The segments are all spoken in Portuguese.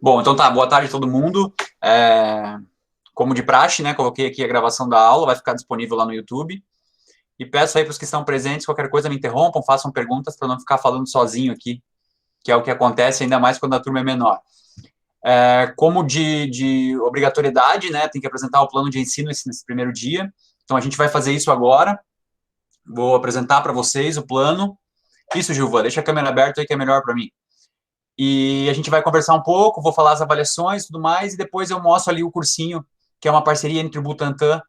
Bom, então tá, boa tarde a todo mundo. Como de praxe, né, coloquei aqui a gravação da aula, vai ficar disponível lá no YouTube. E peço aí para os que estão presentes, qualquer coisa me interrompam, façam perguntas para não ficar falando sozinho aqui, que é o que acontece ainda mais quando a turma é menor. Como de obrigatoriedade, né, tem que apresentar o plano de ensino nesse primeiro dia. Então a gente vai fazer isso agora. Vou apresentar para vocês o plano. Isso, Gilvan, deixa a câmera aberta aí que é melhor para mim. E a gente vai conversar um pouco, vou falar as avaliações e tudo mais, e depois eu mostro ali o cursinho, que é uma parceria entre o Butantan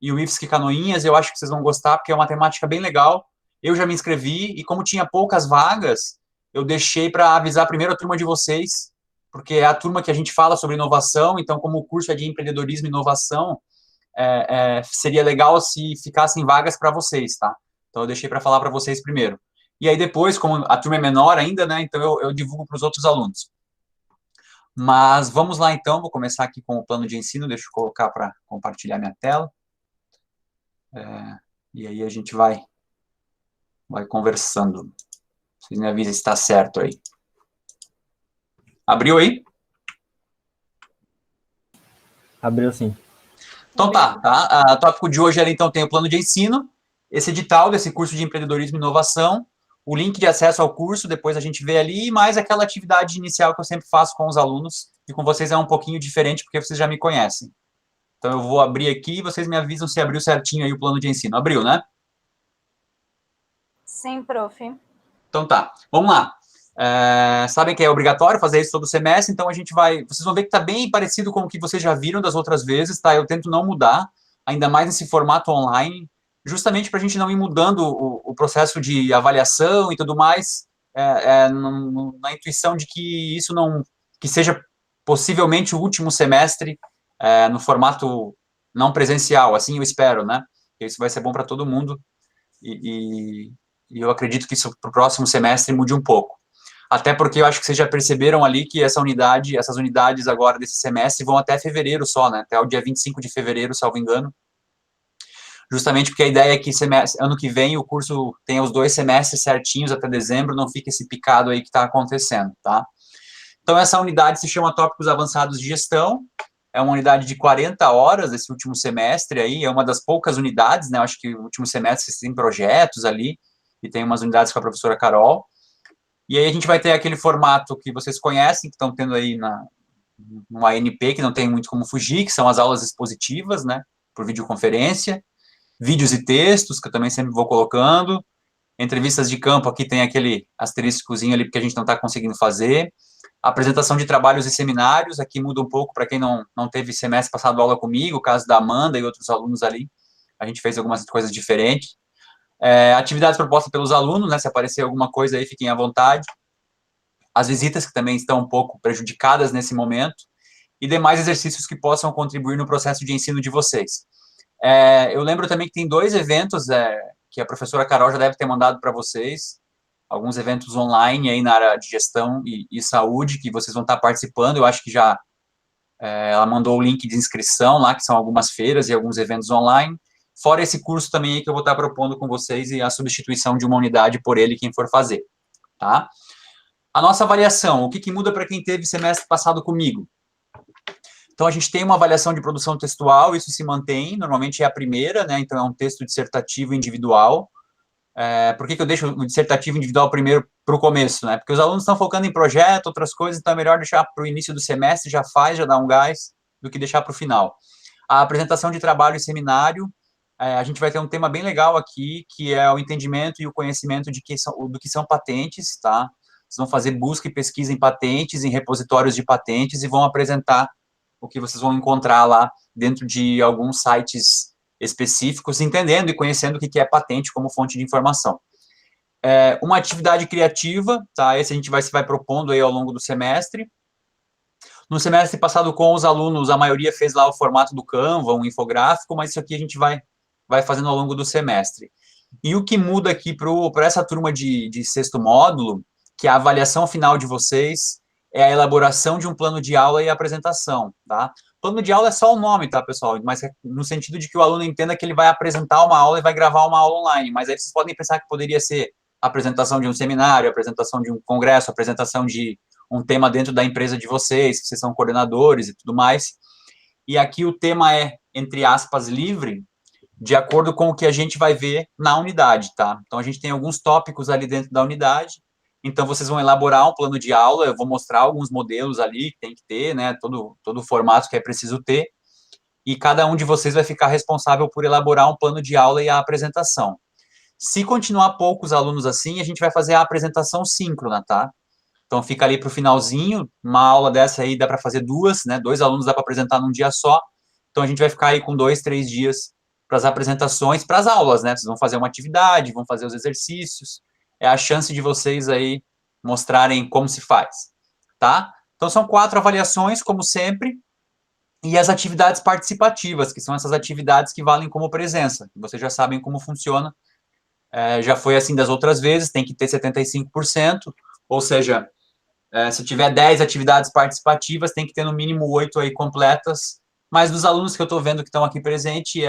e o IFSC Canoinhas. Eu acho que vocês vão gostar, porque é uma temática bem legal. Eu já me inscrevi, e como tinha poucas vagas, eu deixei para avisar primeiro a turma de vocês, porque é a turma que a gente fala sobre inovação, então como o curso é de empreendedorismo e inovação, seria legal se ficassem vagas para vocês, tá? Então eu deixei para falar para vocês primeiro. E aí depois, como a turma é menor ainda, né, então eu divulgo para os outros alunos. Mas vamos lá então, vou começar aqui com o plano de ensino, deixa eu colocar para compartilhar minha tela. E aí a gente vai conversando. Vocês me avisem se está certo aí. Abriu aí? Abriu sim. Então tá. O tópico de hoje era, então, tem o plano de ensino, esse edital desse curso de empreendedorismo e inovação, o link de acesso ao curso, depois a gente vê ali, e mais aquela atividade inicial que eu sempre faço com os alunos, e com vocês é um pouquinho diferente, porque vocês já me conhecem. Então eu vou abrir aqui e vocês me avisam se abriu certinho aí o plano de ensino. Abriu, né? Sim, prof. Então tá, vamos lá. Sabem que é obrigatório fazer isso todo semestre, então a gente vai... Vocês vão ver que está bem parecido com o que vocês já viram das outras vezes, tá? Eu tento não mudar, ainda mais nesse formato online, justamente para a gente não ir mudando o processo de avaliação e tudo mais, na intuição de que isso não... que seja possivelmente o último semestre no formato não presencial, assim eu espero, né? Isso vai ser bom para todo mundo e eu acredito que isso para o próximo semestre mude um pouco. Até porque eu acho que vocês já perceberam ali que essas unidades agora desse semestre vão até fevereiro só, né? Até o dia 25 de fevereiro, salvo engano. Justamente porque a ideia é que ano que vem o curso tenha os 2 semestres certinhos até dezembro, não fique esse picado aí que está acontecendo, tá? Então, essa unidade se chama Tópicos Avançados de Gestão, é uma unidade de 40 horas esse último semestre aí, é uma das poucas unidades, né? Eu acho que o último semestre tem projetos ali, e tem umas unidades com a professora Carol. E aí a gente vai ter aquele formato que vocês conhecem, que estão tendo aí no ANP, que não tem muito como fugir, que são as aulas expositivas, né, por videoconferência, vídeos e textos, que eu também sempre vou colocando, entrevistas de campo, aqui tem aquele asteriscozinho ali, porque a gente não está conseguindo fazer, apresentação de trabalhos e seminários, aqui muda um pouco para quem não teve semestre passado aula comigo, o caso da Amanda e outros alunos ali, a gente fez algumas coisas diferentes. Atividades propostas pelos alunos, né, se aparecer alguma coisa aí, fiquem à vontade. As visitas, que também estão um pouco prejudicadas nesse momento, e demais exercícios que possam contribuir no processo de ensino de vocês. Eu lembro também que tem 2 eventos que a professora Carol já deve ter mandado para vocês, alguns eventos online aí na área de gestão e saúde, que vocês vão estar participando. Eu acho que já ela mandou o link de inscrição lá, que são algumas feiras e alguns eventos online. Fora esse curso também aí que eu vou estar propondo com vocês e a substituição de uma unidade por ele, quem for fazer, tá? A nossa avaliação, o que muda para quem teve semestre passado comigo? Então, a gente tem uma avaliação de produção textual, isso se mantém, normalmente é a primeira, né? Então, é um texto dissertativo individual. Por que eu deixo o dissertativo individual primeiro para o começo, né? Porque os alunos estão focando em projeto, outras coisas, então é melhor deixar para o início do semestre, já dá um gás, do que deixar para o final. A apresentação de trabalho e seminário, a gente vai ter um tema bem legal aqui, que é o entendimento e o conhecimento do que são patentes, tá? Vocês vão fazer busca e pesquisa em patentes, em repositórios de patentes, e vão apresentar o que vocês vão encontrar lá dentro de alguns sites específicos, entendendo e conhecendo o que é patente como fonte de informação. Uma atividade criativa, tá? Esse a gente vai propondo aí ao longo do semestre. No semestre passado com os alunos, a maioria fez lá o formato do Canva, um infográfico, mas isso aqui a gente vai fazendo ao longo do semestre. E o que muda aqui para essa turma de 6º módulo, que é a avaliação final de vocês, é a elaboração de um plano de aula e apresentação, tá? plano de aula é só o nome, tá, pessoal? Mas é no sentido de que o aluno entenda que ele vai apresentar uma aula e vai gravar uma aula online. Mas aí vocês podem pensar que poderia ser apresentação de um seminário, apresentação de um congresso, apresentação de um tema dentro da empresa de vocês, que vocês são coordenadores e tudo mais. E aqui o tema é, entre aspas, livre, de acordo com o que a gente vai ver na unidade, tá? Então, a gente tem alguns tópicos ali dentro da unidade, então vocês vão elaborar um plano de aula, eu vou mostrar alguns modelos ali que tem que ter, né, todo o formato que é preciso ter, e cada um de vocês vai ficar responsável por elaborar um plano de aula e a apresentação. Se continuar poucos alunos assim, a gente vai fazer a apresentação síncrona, tá? Então, fica ali para o finalzinho, uma aula dessa aí dá para fazer duas, né? 2 alunos dá para apresentar num dia só. Então, a gente vai ficar aí com 2, 3 dias para as apresentações, para as aulas, né? Vocês vão fazer uma atividade, vão fazer os exercícios. É a chance de vocês aí mostrarem como se faz, tá? Então, são 4 avaliações, como sempre, e as atividades participativas, que são essas atividades que valem como presença. Vocês já sabem como funciona. Já foi assim das outras vezes, tem que ter 75%, ou seja, se tiver 10 atividades participativas, tem que ter no mínimo 8 aí completas. Mas dos alunos que eu estou vendo que estão aqui presentes,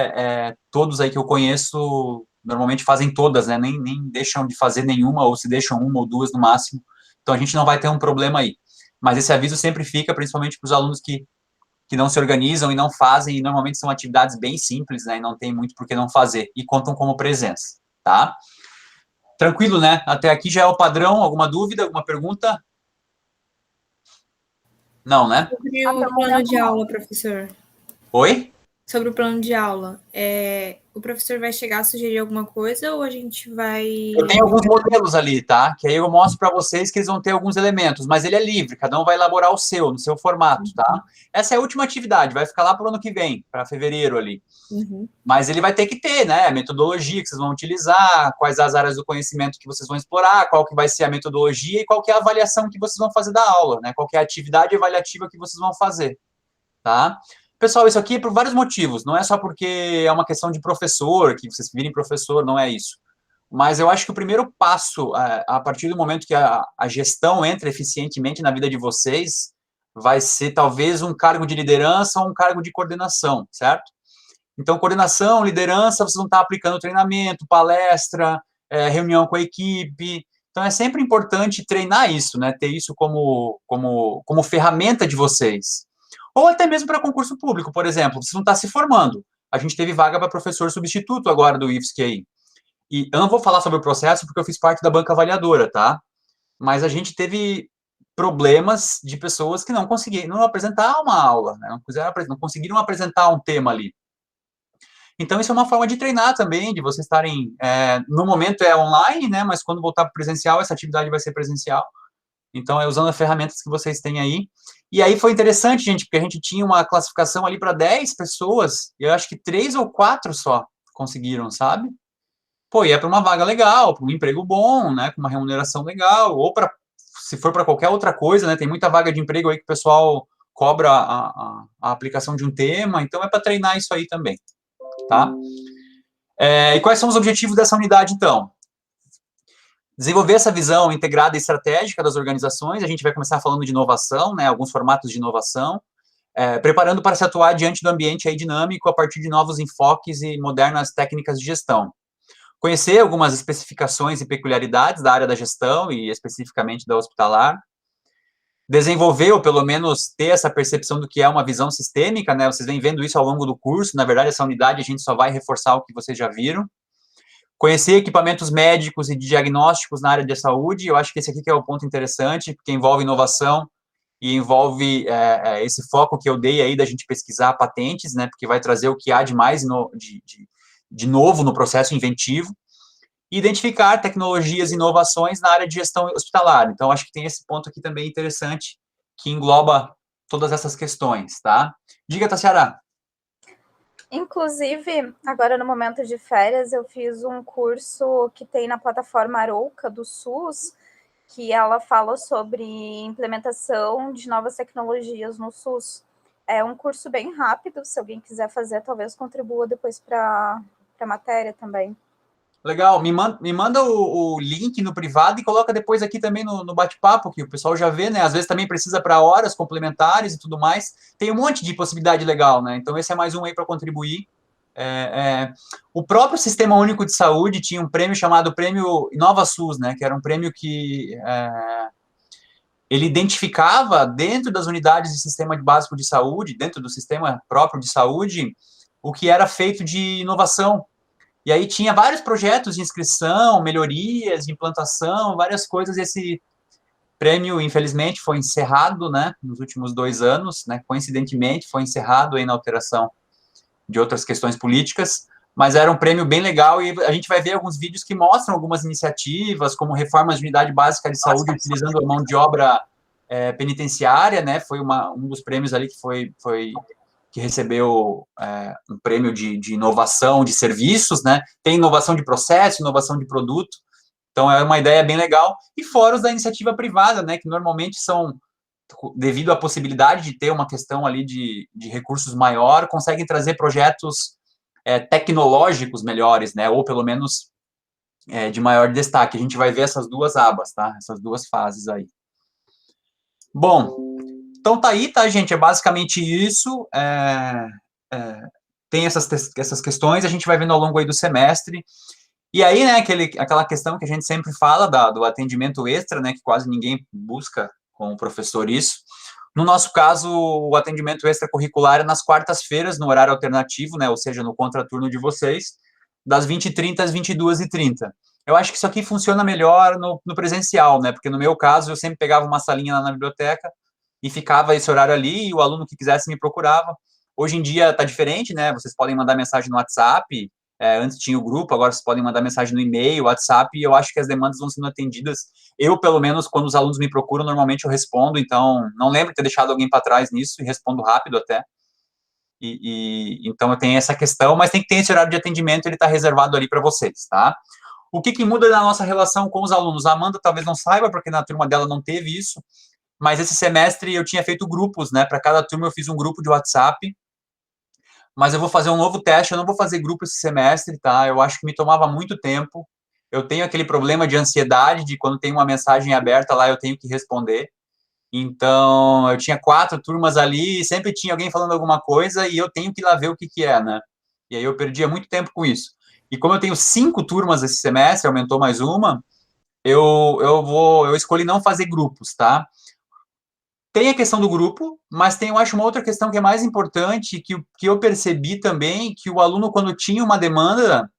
todos aí que eu conheço, normalmente fazem todas, né? Nem deixam de fazer nenhuma, ou se deixam uma ou duas no máximo. Então a gente não vai ter um problema aí. Mas esse aviso sempre fica, principalmente para os alunos que não se organizam e não fazem, e normalmente são atividades bem simples, né? E não tem muito por que não fazer, e contam como presença, tá? Tranquilo, né? Até aqui já é o padrão. Alguma dúvida, alguma pergunta? Não, né? Sobre Até o o plano momento, de não. aula, professor. Oi? Sobre o plano de aula. O professor vai chegar a sugerir alguma coisa ou a gente vai... Eu tenho alguns modelos ali, tá? Que aí eu mostro para vocês que eles vão ter alguns elementos, mas ele é livre, cada um vai elaborar o seu, no seu formato, tá? Essa é a última atividade, vai ficar lá para o ano que vem, para fevereiro ali. Uhum. Mas ele vai ter que ter, né? A metodologia que vocês vão utilizar, quais as áreas do conhecimento que vocês vão explorar, qual que vai ser a metodologia e qual que é a avaliação que vocês vão fazer da aula, né? Qual que é a atividade avaliativa que vocês vão fazer, tá? Pessoal, isso aqui é por vários motivos, não é só porque é uma questão de professor, que vocês virem professor, não é isso. Mas eu acho que o primeiro passo, a partir do momento que a gestão entra eficientemente na vida de vocês, vai ser talvez um cargo de liderança ou um cargo de coordenação, certo? Então, coordenação, liderança, vocês vão estar aplicando treinamento, palestra, reunião com a equipe. Então, é sempre importante treinar isso, né? Ter isso como ferramenta de vocês. Ou até mesmo para concurso público, por exemplo. Vocês vão estar se formando. A gente teve vaga para professor substituto agora do IFSC aí. E eu não vou falar sobre o processo porque eu fiz parte da banca avaliadora, tá? Mas a gente teve problemas de pessoas que não conseguiram apresentar uma aula, né? Não conseguiram apresentar um tema ali. Então, isso é uma forma de treinar também, de vocês estarem... no momento é online, né? Mas quando voltar para o presencial, essa atividade vai ser presencial. Então, é usando as ferramentas que vocês têm aí. E aí foi interessante, gente, porque a gente tinha uma classificação ali para 10 pessoas, e eu acho que 3 ou 4 só conseguiram, sabe? Pô, e é para uma vaga legal, para um emprego bom, né? Com uma remuneração legal, ou para, se for para qualquer outra coisa, né? Tem muita vaga de emprego aí que o pessoal cobra a aplicação de um tema, então é para treinar isso aí também, tá? E quais são os objetivos dessa unidade, então? Desenvolver essa visão integrada e estratégica das organizações, a gente vai começar falando de inovação, né, alguns formatos de inovação, preparando para se atuar diante do ambiente aí dinâmico a partir de novos enfoques e modernas técnicas de gestão. Conhecer algumas especificações e peculiaridades da área da gestão e especificamente da hospitalar. Desenvolver, ou pelo menos ter essa percepção do que é uma visão sistêmica, né, vocês vêm vendo isso ao longo do curso, na verdade essa unidade a gente só vai reforçar o que vocês já viram. Conhecer equipamentos médicos e diagnósticos na área de saúde, eu acho que esse aqui que é o ponto interessante, porque envolve inovação e envolve esse foco que eu dei aí da gente pesquisar patentes, né, porque vai trazer o que há de mais de novo no processo inventivo, e identificar tecnologias e inovações na área de gestão hospitalar. Então, acho que tem esse ponto aqui também interessante, que engloba todas essas questões, tá? Diga, Tassiara. Inclusive, agora no momento de férias, eu fiz um curso que tem na plataforma Arouca do SUS, que ela fala sobre implementação de novas tecnologias no SUS. É um curso bem rápido, se alguém quiser fazer, talvez contribua depois para a matéria também. Legal, me manda o link no privado e coloca depois aqui também no bate-papo, que o pessoal já vê, né? Às vezes também precisa para horas complementares e tudo mais. Tem um monte de possibilidade legal, né? Então, esse é mais um aí para contribuir. O próprio Sistema Único de Saúde tinha um prêmio chamado Prêmio InovaSUS, né? Que era um prêmio que ele identificava dentro das unidades de sistema básico de saúde, dentro do sistema próprio de saúde, o que era feito de inovação. E aí tinha vários projetos de inscrição, melhorias, de implantação, várias coisas. Esse prêmio, infelizmente, foi encerrado, né, nos últimos 2 anos, né, coincidentemente, foi encerrado aí na alteração de outras questões políticas, mas era um prêmio bem legal e a gente vai ver alguns vídeos que mostram algumas iniciativas, como reformas de unidade básica de saúde utilizando a mão de obra penitenciária, né, foi um dos prêmios ali que recebeu um prêmio de inovação de serviços, né? Tem inovação de processo, inovação de produto. Então, é uma ideia bem legal. E fora os da iniciativa privada, né? Que normalmente são, devido à possibilidade de ter uma questão ali de recursos maior, conseguem trazer projetos tecnológicos melhores, né? Ou, pelo menos, de maior destaque. A gente vai ver essas 2 abas, tá? Essas 2 fases aí. Bom, então tá aí, tá, gente? É basicamente isso. Tem essas questões, a gente vai vendo ao longo aí do semestre. E aí, né, aquela questão que a gente sempre fala do atendimento extra, né, que quase ninguém busca com o professor isso. No nosso caso, o atendimento extracurricular é nas quartas-feiras, no horário alternativo, né, ou seja, no contraturno de vocês, das 20h30 às 22h30. Eu acho que isso aqui funciona melhor no presencial, né, porque no meu caso, eu sempre pegava uma salinha lá na biblioteca e ficava esse horário ali, e o aluno que quisesse me procurava. Hoje em dia está diferente, né, vocês podem mandar mensagem no WhatsApp, antes tinha o grupo, agora vocês podem mandar mensagem no e-mail, WhatsApp, e eu acho que as demandas vão sendo atendidas. Eu, pelo menos, quando os alunos me procuram, normalmente eu respondo, então não lembro de ter deixado alguém para trás nisso, e respondo rápido até. Então eu tenho essa questão, mas tem que ter esse horário de atendimento, ele está reservado ali para vocês, tá? O que muda na nossa relação com os alunos? A Amanda talvez não saiba, porque na turma dela não teve isso, mas esse semestre eu tinha feito grupos, né? Para cada turma eu fiz um grupo de WhatsApp, mas eu vou fazer um novo teste, eu não vou fazer grupo esse semestre, tá? Eu acho que me tomava muito tempo. Eu tenho aquele problema de ansiedade, de quando tem uma mensagem aberta lá, eu tenho que responder. Então, eu tinha 4 turmas ali, sempre tinha alguém falando alguma coisa, e eu tenho que ir lá ver o que é, né? E aí eu perdia muito tempo com isso. E como eu tenho 5 turmas esse semestre, aumentou mais uma, eu escolhi não fazer grupos, tá? Tem a questão do grupo, mas tem, eu acho, uma outra questão que é mais importante, que eu percebi também, que o aluno, quando tinha uma demanda,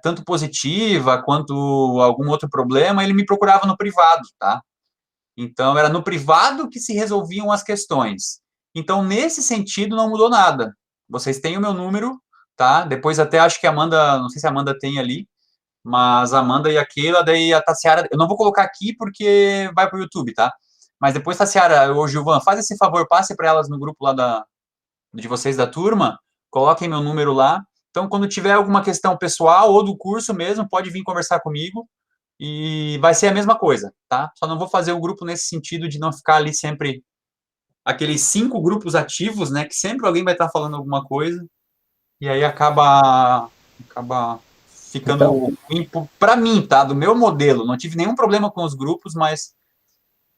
tanto positiva, quanto algum outro problema, ele me procurava no privado, tá? Então, era no privado que se resolviam as questões. Então, nesse sentido, não mudou nada. Vocês têm o meu número, tá? Depois até acho que a Amanda, não sei se a Amanda tem ali, mas a Amanda e a Keila, daí a Tassiara, eu não vou colocar aqui porque vai para o YouTube, tá? Mas depois, Tassiara ou Gilvan, faz esse favor, passe para elas no grupo lá de vocês da turma, coloquem meu número lá. Então, quando tiver alguma questão pessoal ou do curso mesmo, pode vir conversar comigo e vai ser a mesma coisa, tá? Só não vou fazer o grupo nesse sentido de não ficar ali sempre aqueles 5 grupos ativos, né? Que sempre alguém vai estar falando alguma coisa e aí acaba ficando Então, para mim, tá? Do meu modelo. Não tive nenhum problema com os grupos, mas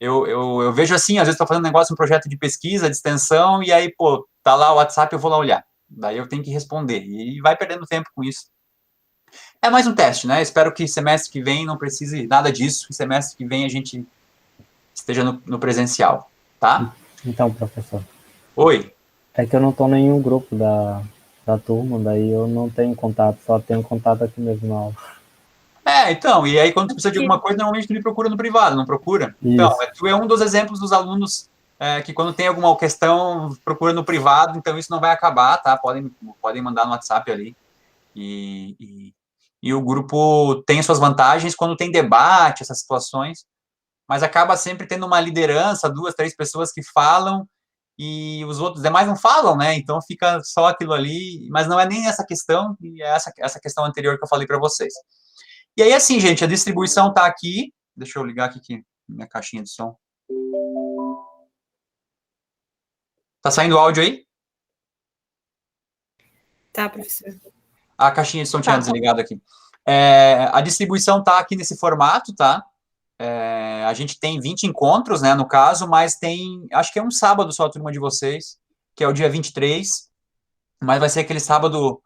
eu vejo assim, às vezes estou fazendo um projeto de pesquisa, de extensão, e aí, pô, tá lá o WhatsApp, eu vou lá olhar. Daí eu tenho que responder. E vai perdendo tempo com isso. É mais um teste, né? Espero que semestre que vem não precise nada disso. Que semestre que vem a gente esteja no presencial, tá? então, professor, Oi. é que eu não estou em nenhum grupo da turma, daí eu não tenho contato, só tenho contato aqui mesmo na aula. Então, e aí quando tu precisa de alguma coisa, normalmente tu me procura no privado, não procura? Então, Isso. tu é um dos exemplos dos alunos que quando tem alguma questão, procura no privado, então isso não vai acabar, tá? Podem mandar no WhatsApp ali. E o grupo tem suas vantagens quando tem debate, essas situações, mas acaba sempre tendo uma liderança, 2, 3 pessoas que falam e os outros demais não falam, né? Então fica só aquilo ali, mas não é nem essa questão, e é essa questão anterior que eu falei para vocês. E aí, assim, gente, a distribuição tá aqui. Deixa eu ligar aqui minha caixinha de som. Tá saindo áudio aí? Tá, professor. A caixinha de som tinha desligado aqui. A distribuição está aqui nesse formato, tá? A gente tem 20 encontros, né, no caso, mas tem, acho que é um sábado só a turma de vocês, que é o dia 23, mas vai ser aquele sábado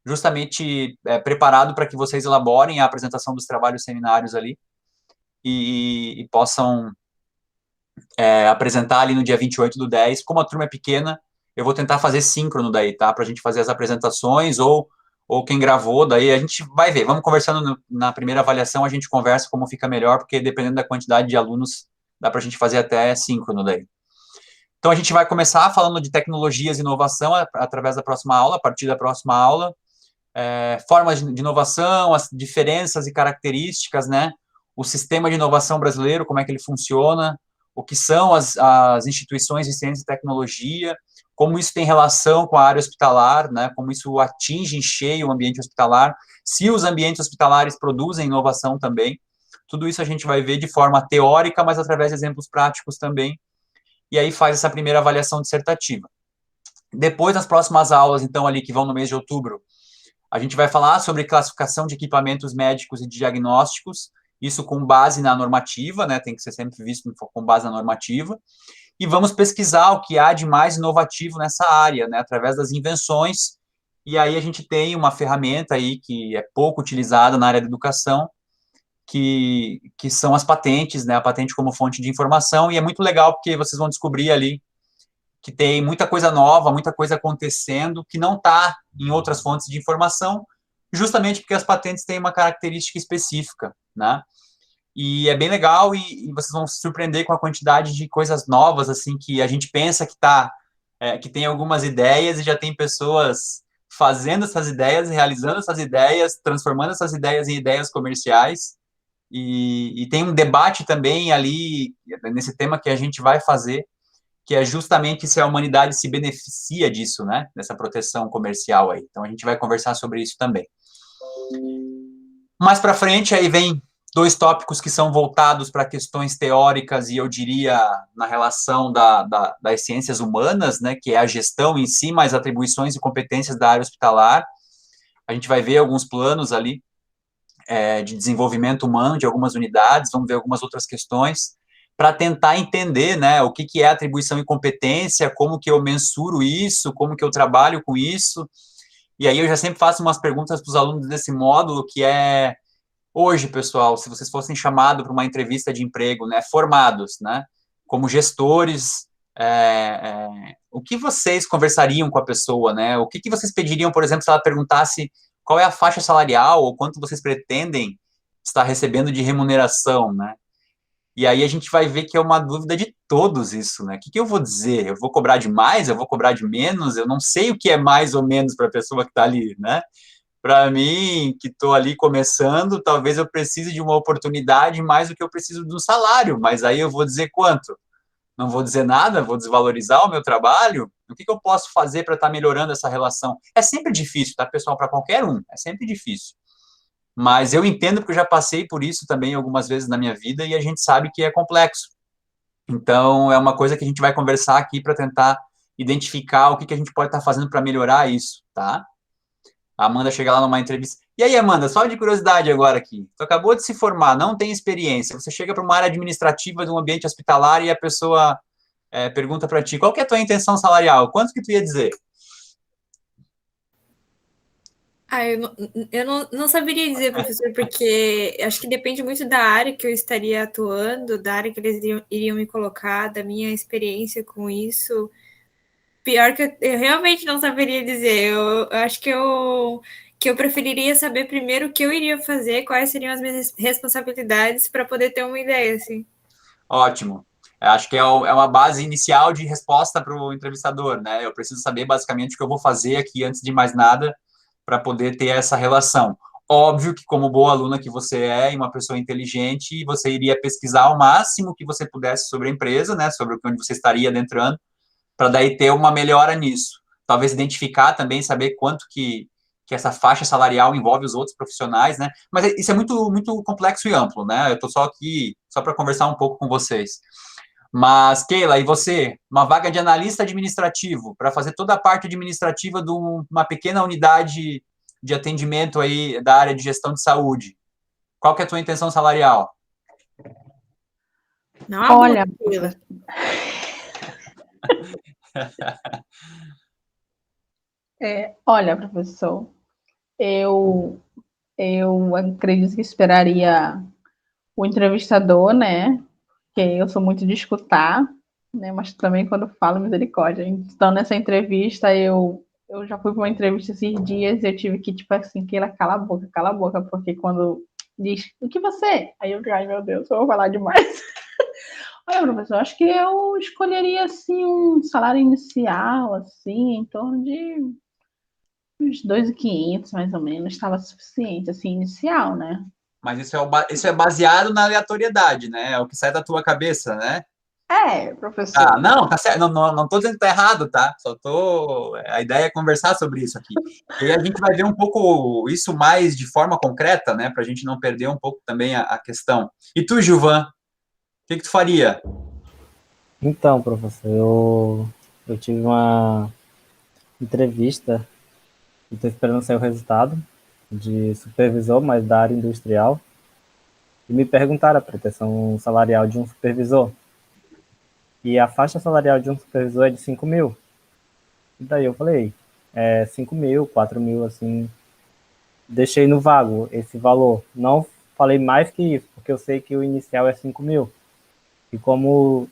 justamente preparado para que vocês elaborem a apresentação dos trabalhos seminários ali e possam apresentar ali no dia 28/10. Como a turma é pequena, eu vou tentar fazer síncrono daí, tá? Para a gente fazer as apresentações ou quem gravou, daí a gente vai ver. Vamos conversando na primeira avaliação, a gente conversa como fica melhor, porque dependendo da quantidade de alunos, dá para a gente fazer até síncrono daí. Então, a gente vai começar falando de tecnologias e inovação através da próxima aula, a partir da próxima aula. Formas de inovação, as diferenças e características, né? O sistema de inovação brasileiro, como é que ele funciona, o que são as instituições de ciência e tecnologia, como isso tem relação com a área hospitalar, né? Como isso atinge em cheio o ambiente hospitalar, se os ambientes hospitalares produzem inovação também. Tudo isso a gente vai ver de forma teórica, mas através de exemplos práticos também. E aí faz essa primeira avaliação dissertativa. Depois, nas próximas aulas, então, ali que vão no mês de outubro, a gente vai falar sobre classificação de equipamentos médicos e diagnósticos, isso com base na normativa, né, tem que ser sempre visto com base na normativa, e vamos pesquisar o que há de mais inovativo nessa área, né, através das invenções, e aí a gente tem uma ferramenta aí que é pouco utilizada na área da educação, que são as patentes, né, a patente como fonte de informação, e é muito legal porque vocês vão descobrir ali que tem muita coisa nova, muita coisa acontecendo, que não está em outras fontes de informação, justamente porque as patentes têm uma característica específica, né? E é bem legal e vocês vão se surpreender com a quantidade de coisas novas, assim, que a gente pensa que tem algumas ideias e já tem pessoas fazendo essas ideias, realizando essas ideias, transformando essas ideias em ideias comerciais, e tem um debate também ali, nesse tema que a gente vai fazer, que é justamente se a humanidade se beneficia disso, né, dessa proteção comercial aí. Então, a gente vai conversar sobre isso também. Mais para frente, aí vem 2 tópicos que são voltados para questões teóricas e eu diria na relação das ciências humanas, né, que é a gestão em si, mais atribuições e competências da área hospitalar. A gente vai ver alguns planos ali de desenvolvimento humano de algumas unidades, vamos ver algumas outras questões, para tentar entender, né, o que é atribuição e competência, como que eu mensuro isso, como que eu trabalho com isso, e aí eu já sempre faço umas perguntas para os alunos desse módulo, que é, hoje, pessoal, se vocês fossem chamados para uma entrevista de emprego, né, formados, né, como gestores, o que vocês conversariam com a pessoa, né, o que vocês pediriam, por exemplo, se ela perguntasse qual é a faixa salarial, ou quanto vocês pretendem estar recebendo de remuneração, né, e aí a gente vai ver que é uma dúvida de todos isso, né? O que eu vou dizer? Eu vou cobrar de mais? Eu vou cobrar de menos? Eu não sei o que é mais ou menos para a pessoa que está ali, né? Para mim, que estou ali começando, talvez eu precise de uma oportunidade mais do que eu preciso de um salário, mas aí eu vou dizer quanto? Não vou dizer nada? Vou desvalorizar o meu trabalho? O que eu posso fazer para estar melhorando essa relação? É sempre difícil, tá, pessoal? Para qualquer um, é sempre difícil. Mas eu entendo porque eu já passei por isso também algumas vezes na minha vida e a gente sabe que é complexo. Então, é uma coisa que a gente vai conversar aqui para tentar identificar o que a gente pode estar fazendo para melhorar isso, tá? A Amanda chega lá numa entrevista. E aí, Amanda, só de curiosidade agora aqui. Tu acabou de se formar, não tem experiência. Você chega para uma área administrativa de um ambiente hospitalar e a pessoa pergunta para ti, qual que é a tua intenção salarial? Quanto que tu ia dizer? Eu não saberia dizer, professor, porque acho que depende muito da área que eu estaria atuando, da área que eles iriam me colocar, da minha experiência com isso. Pior que eu realmente não saberia dizer. Eu acho que eu preferiria saber primeiro o que eu iria fazer, quais seriam as minhas responsabilidades para poder ter uma ideia, assim. Ótimo. Acho que é uma base inicial de resposta para o entrevistador, né? Eu preciso saber basicamente o que eu vou fazer aqui antes de mais nada para poder ter essa relação. Óbvio que, como boa aluna que você é e uma pessoa inteligente, você iria pesquisar o máximo que você pudesse sobre a empresa, né? Sobre onde você estaria adentrando, para daí ter uma melhora nisso. Talvez identificar também, saber quanto que essa faixa salarial envolve os outros profissionais, né? Mas isso é muito, muito complexo e amplo, né? Eu estou só aqui, só para conversar um pouco com vocês. Mas, Keila, e você? Uma vaga de analista administrativo, para fazer toda a parte administrativa de uma pequena unidade de atendimento aí da área de gestão de saúde? Qual que é a tua intenção salarial? Não abusa, Olha, Sheila. olha, professor, eu acredito que esperaria o entrevistador, né? Que eu sou muito de escutar, né? Mas também quando falo, misericórdia. Então, nessa entrevista, eu já fui para uma entrevista esses dias e eu tive que, tipo assim, Keila, cala a boca, porque quando diz, o que você? Aí eu, ai meu Deus, eu vou falar demais. Olha, professor, acho que eu escolheria, assim, um salário inicial, assim, em torno de uns 2.500, mais ou menos, estava suficiente, assim, inicial, né? Mas isso é baseado na aleatoriedade, né? É o que sai da tua cabeça, né? Professor. Ah, não, tá certo. Não tô dizendo que tá errado, tá? Só tô. A ideia é conversar sobre isso aqui. E aí a gente vai ver um pouco isso mais de forma concreta, né? Para a gente não perder um pouco também a questão. E tu, Gilvan, o que tu faria? Então, professor, eu tive uma entrevista, estou esperando sair o resultado, de supervisor, mas da área industrial, e me perguntaram a pretensão salarial de um supervisor. E a faixa salarial de um supervisor é de 5 mil. E daí eu falei, 5 mil, 4 mil, assim, deixei no vago esse valor. Não falei mais que isso, porque eu sei que o inicial é 5 mil. E como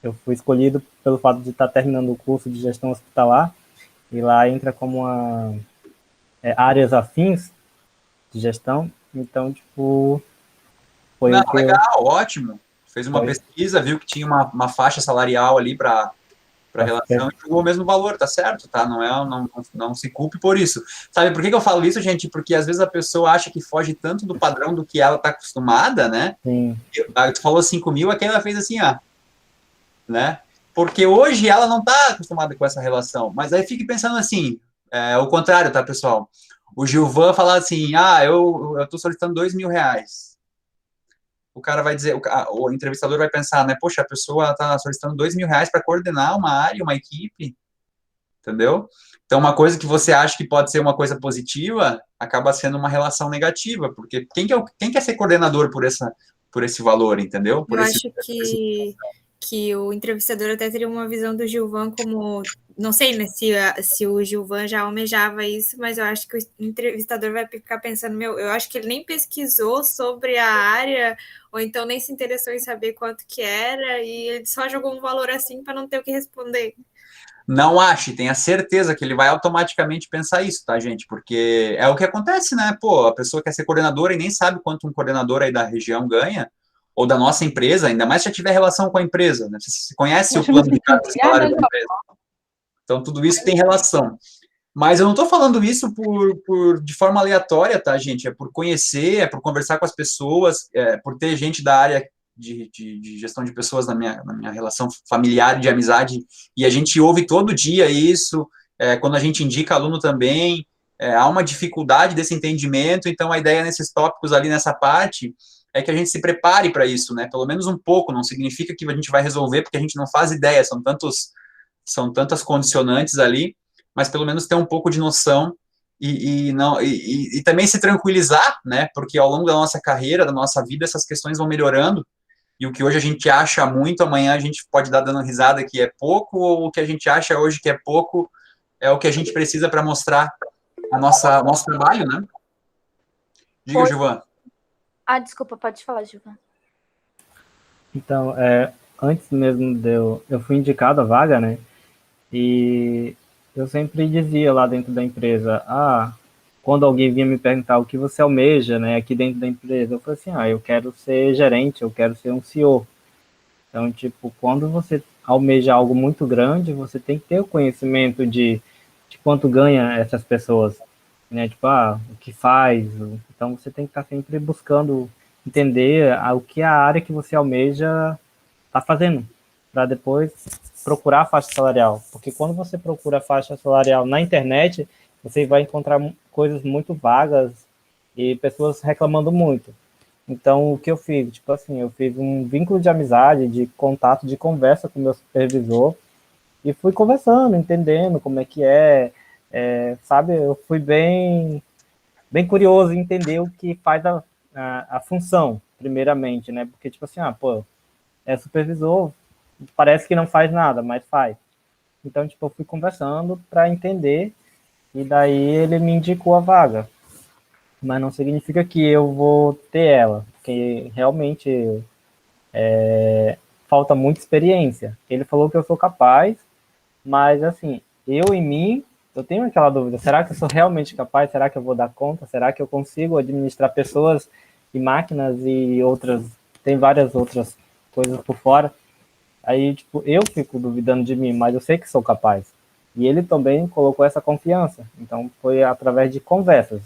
eu fui escolhido pelo fato de estar terminando o curso de gestão hospitalar, e lá entra como áreas afins de gestão, então, tipo, foi Não, o que legal, ótimo. Fez uma pesquisa, viu que tinha uma faixa salarial ali para relação e jogou o mesmo valor, tá certo, tá? Não se culpe por isso. Sabe por que eu falo isso, gente? Porque às vezes a pessoa acha que foge tanto do padrão do que ela tá acostumada, né? Sim. Tu falou 5 mil, aqui ela fez assim, ó, né? Porque hoje ela não tá acostumada com essa relação. Mas aí fique pensando assim, o contrário, tá, pessoal? O Gilvan falar assim, eu tô solicitando R$2.000. O cara vai dizer, o entrevistador vai pensar, né? Poxa, a pessoa está solicitando R$2.000 para coordenar uma área, uma equipe, entendeu? Então, uma coisa que você acha que pode ser uma coisa positiva, acaba sendo uma relação negativa, porque quem quer ser coordenador por esse valor, entendeu? Eu acho que o entrevistador até teria uma visão do Gilvan como... Não sei, né, se o Gilvan já almejava isso, mas eu acho que o entrevistador vai ficar pensando, eu acho que ele nem pesquisou sobre a área, ou então nem se interessou em saber quanto que era, e ele só jogou um valor assim para não ter o que responder. Não ache, tenha certeza que ele vai automaticamente pensar isso, tá, gente? Porque é o que acontece, né? Pô, a pessoa quer ser coordenadora e nem sabe quanto um coordenador aí da região ganha, ou da nossa empresa, ainda mais se já tiver relação com a empresa, né? Você conhece o plano de cargos e salário da empresa. Então, tudo isso tem relação. Mas eu não estou falando isso de forma aleatória, tá, gente? É por conhecer, é por conversar com as pessoas, por ter gente da área de gestão de pessoas na minha relação familiar e de amizade, e a gente ouve todo dia isso, quando a gente indica aluno também, há uma dificuldade desse entendimento, então a ideia nesses tópicos ali, nessa parte, é que a gente se prepare para isso, né? Pelo menos um pouco, não significa que a gente vai resolver, porque a gente não faz ideia, são tantas condicionantes ali, mas pelo menos ter um pouco de noção e também se tranquilizar, né? Porque ao longo da nossa carreira, da nossa vida, essas questões vão melhorando. E o que hoje a gente acha muito, amanhã a gente pode dar dando risada que é pouco, ou o que a gente acha hoje que é pouco é o que a gente precisa para mostrar nosso trabalho, né? Diga, Gilvan. Desculpa, pode falar, Gilvan. Então, antes mesmo eu fui indicado a vaga, né? E eu sempre dizia lá dentro da empresa, quando alguém vinha me perguntar o que você almeja, né, aqui dentro da empresa, eu falei assim, eu quero ser gerente, eu quero ser um CEO. Então, tipo, quando você almeja algo muito grande, você tem que ter o conhecimento de quanto ganha essas pessoas, né, tipo, o que faz. Então, você tem que estar sempre buscando entender o que a área que você almeja está fazendo, para depois procurar a faixa salarial, porque quando você procura a faixa salarial na internet, você vai encontrar coisas muito vagas e pessoas reclamando muito. Então, o que eu fiz? Tipo assim, eu fiz um vínculo de amizade, de contato, de conversa com o meu supervisor, e fui conversando, entendendo como é que é, sabe, eu fui bem curioso em entender o que faz a função, primeiramente, né? Porque, tipo assim, pô, é supervisor, parece que não faz nada, mas faz. Então, tipo, eu fui conversando para entender, e daí ele me indicou a vaga. Mas não significa que eu vou ter ela, porque realmente falta muita experiência. Ele falou que eu sou capaz, mas assim, eu em mim, eu tenho aquela dúvida, será que eu sou realmente capaz? Será que eu vou dar conta? Será que eu consigo administrar pessoas e máquinas e outras, tem várias outras coisas por fora? Aí, tipo, eu fico duvidando de mim, mas eu sei que sou capaz. E ele também colocou essa confiança. Então, foi através de conversas.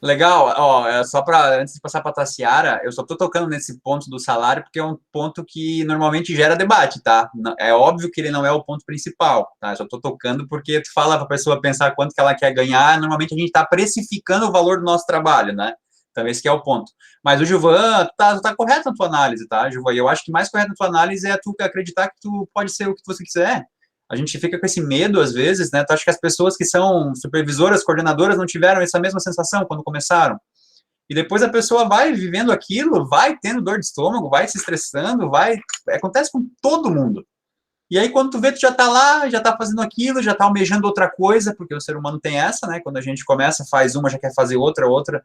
Legal, ó, só para antes de passar para a Tassiara, eu só estou tocando nesse ponto do salário porque é um ponto que normalmente gera debate, tá? É óbvio que ele não é o ponto principal, tá? Eu só estou tocando porque tu fala para a pessoa pensar quanto que ela quer ganhar, normalmente a gente está precificando o valor do nosso trabalho, né? Então esse que é o ponto. Mas o Gilvan, tu tá correto na tua análise, tá, Gilvan? E eu acho que mais correto na tua análise é tu acreditar que tu pode ser o que você quiser. A gente fica com esse medo, às vezes, né? Tu acha que as pessoas que são supervisoras, coordenadoras, não tiveram essa mesma sensação quando começaram? E depois a pessoa vai vivendo aquilo, vai tendo dor de estômago, vai se estressando, acontece com todo mundo. E aí, quando tu vê, tu já tá lá, já tá fazendo aquilo, já tá almejando outra coisa, porque o ser humano tem essa, né? Quando a gente começa, faz uma, já quer fazer outra.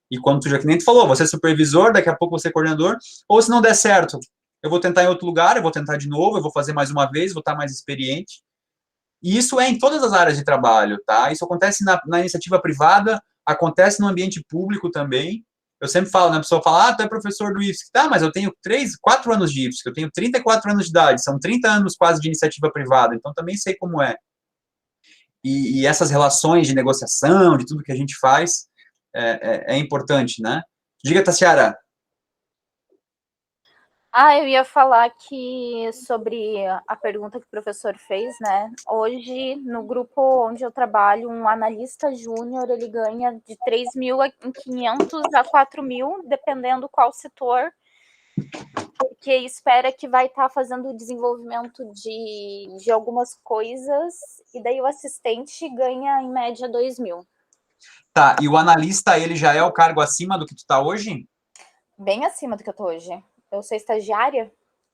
E quando tu já, que nem tu falou, você é supervisor, daqui a pouco você é coordenador, ou se não der certo, eu vou tentar em outro lugar, eu vou tentar de novo, eu vou fazer mais uma vez, vou estar mais experiente. E isso é em todas as áreas de trabalho, tá? Isso acontece na iniciativa privada, acontece no ambiente público também. Eu sempre falo, né? A pessoa fala, tu é professor do IFSC. Tá, mas eu tenho 4 anos de IFSC, eu tenho 34 anos de idade, são 30 anos quase de iniciativa privada, então também sei como é. E essas relações de negociação, de tudo que a gente faz, é importante, né? Diga, Tassiara. Eu ia falar que sobre a pergunta que o professor fez, né? Hoje, no grupo onde eu trabalho, um analista júnior, ele ganha de 3.500 a 4.000, dependendo qual setor, porque espera que vai estar fazendo o desenvolvimento de algumas coisas, e daí o assistente ganha, em média, 2.000. Tá, e o analista, ele já é o cargo acima do que tu tá hoje? Bem acima do que eu tô hoje. Eu sou estagiária.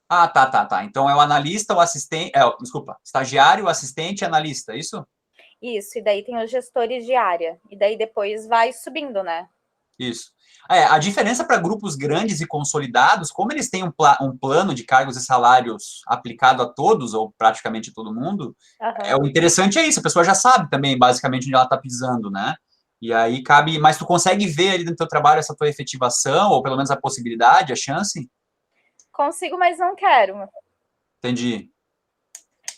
Ah, tá. Então é o analista, o assistente. Desculpa, estagiário, assistente, analista, isso? Isso, e daí tem os gestores de área. E daí depois vai subindo, né? Isso. A diferença para grupos grandes e consolidados, como eles têm um plano de cargos e salários aplicado a todos, ou praticamente a todo mundo, o interessante é isso, a pessoa já sabe também, basicamente, onde ela está pisando, né? E aí cabe, mas tu consegue ver ali no teu trabalho essa tua efetivação, ou pelo menos a possibilidade, a chance? Consigo, mas não quero. Entendi.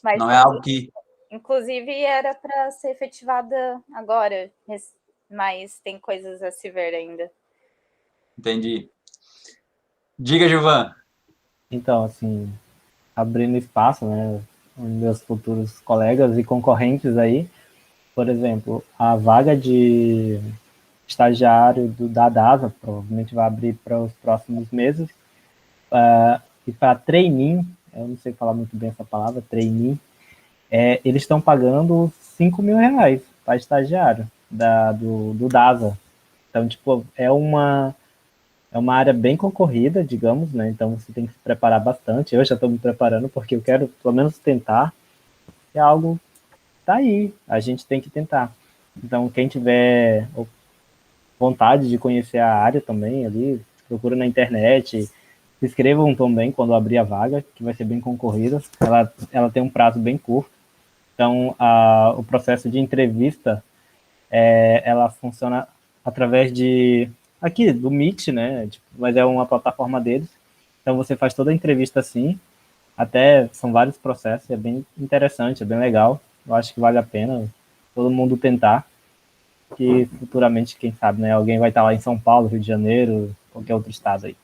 Mas, Não é algo que... inclusive, era para ser efetivada agora, mas tem coisas a se ver ainda. Entendi. Diga, Gilvan. Então, assim, abrindo espaço, né, meus futuros colegas e concorrentes aí, por exemplo, a vaga de estagiário da DASA provavelmente vai abrir para os próximos meses, e para trainee, eu não sei falar muito bem essa palavra, trainee, eles estão pagando R$ 5.000 para estagiário do DASA. Então, tipo, é uma área bem concorrida, digamos, né? Então você tem que se preparar bastante. Eu já estou me preparando porque eu quero, pelo menos, tentar. É algo que tá aí, a gente tem que tentar. Então, quem tiver vontade de conhecer a área também ali, procura na internet, se inscrevam também quando abrir a vaga, que vai ser bem concorrida. Ela tem um prazo bem curto. Então, o processo de entrevista, ela funciona através aqui, do Meet, né? Tipo, mas é uma plataforma deles. Então, você faz toda a entrevista assim, até são vários processos, é bem interessante, é bem legal. Eu acho que vale a pena todo mundo tentar, que futuramente, quem sabe, né? Alguém vai estar lá em São Paulo, Rio de Janeiro, qualquer outro estado aí.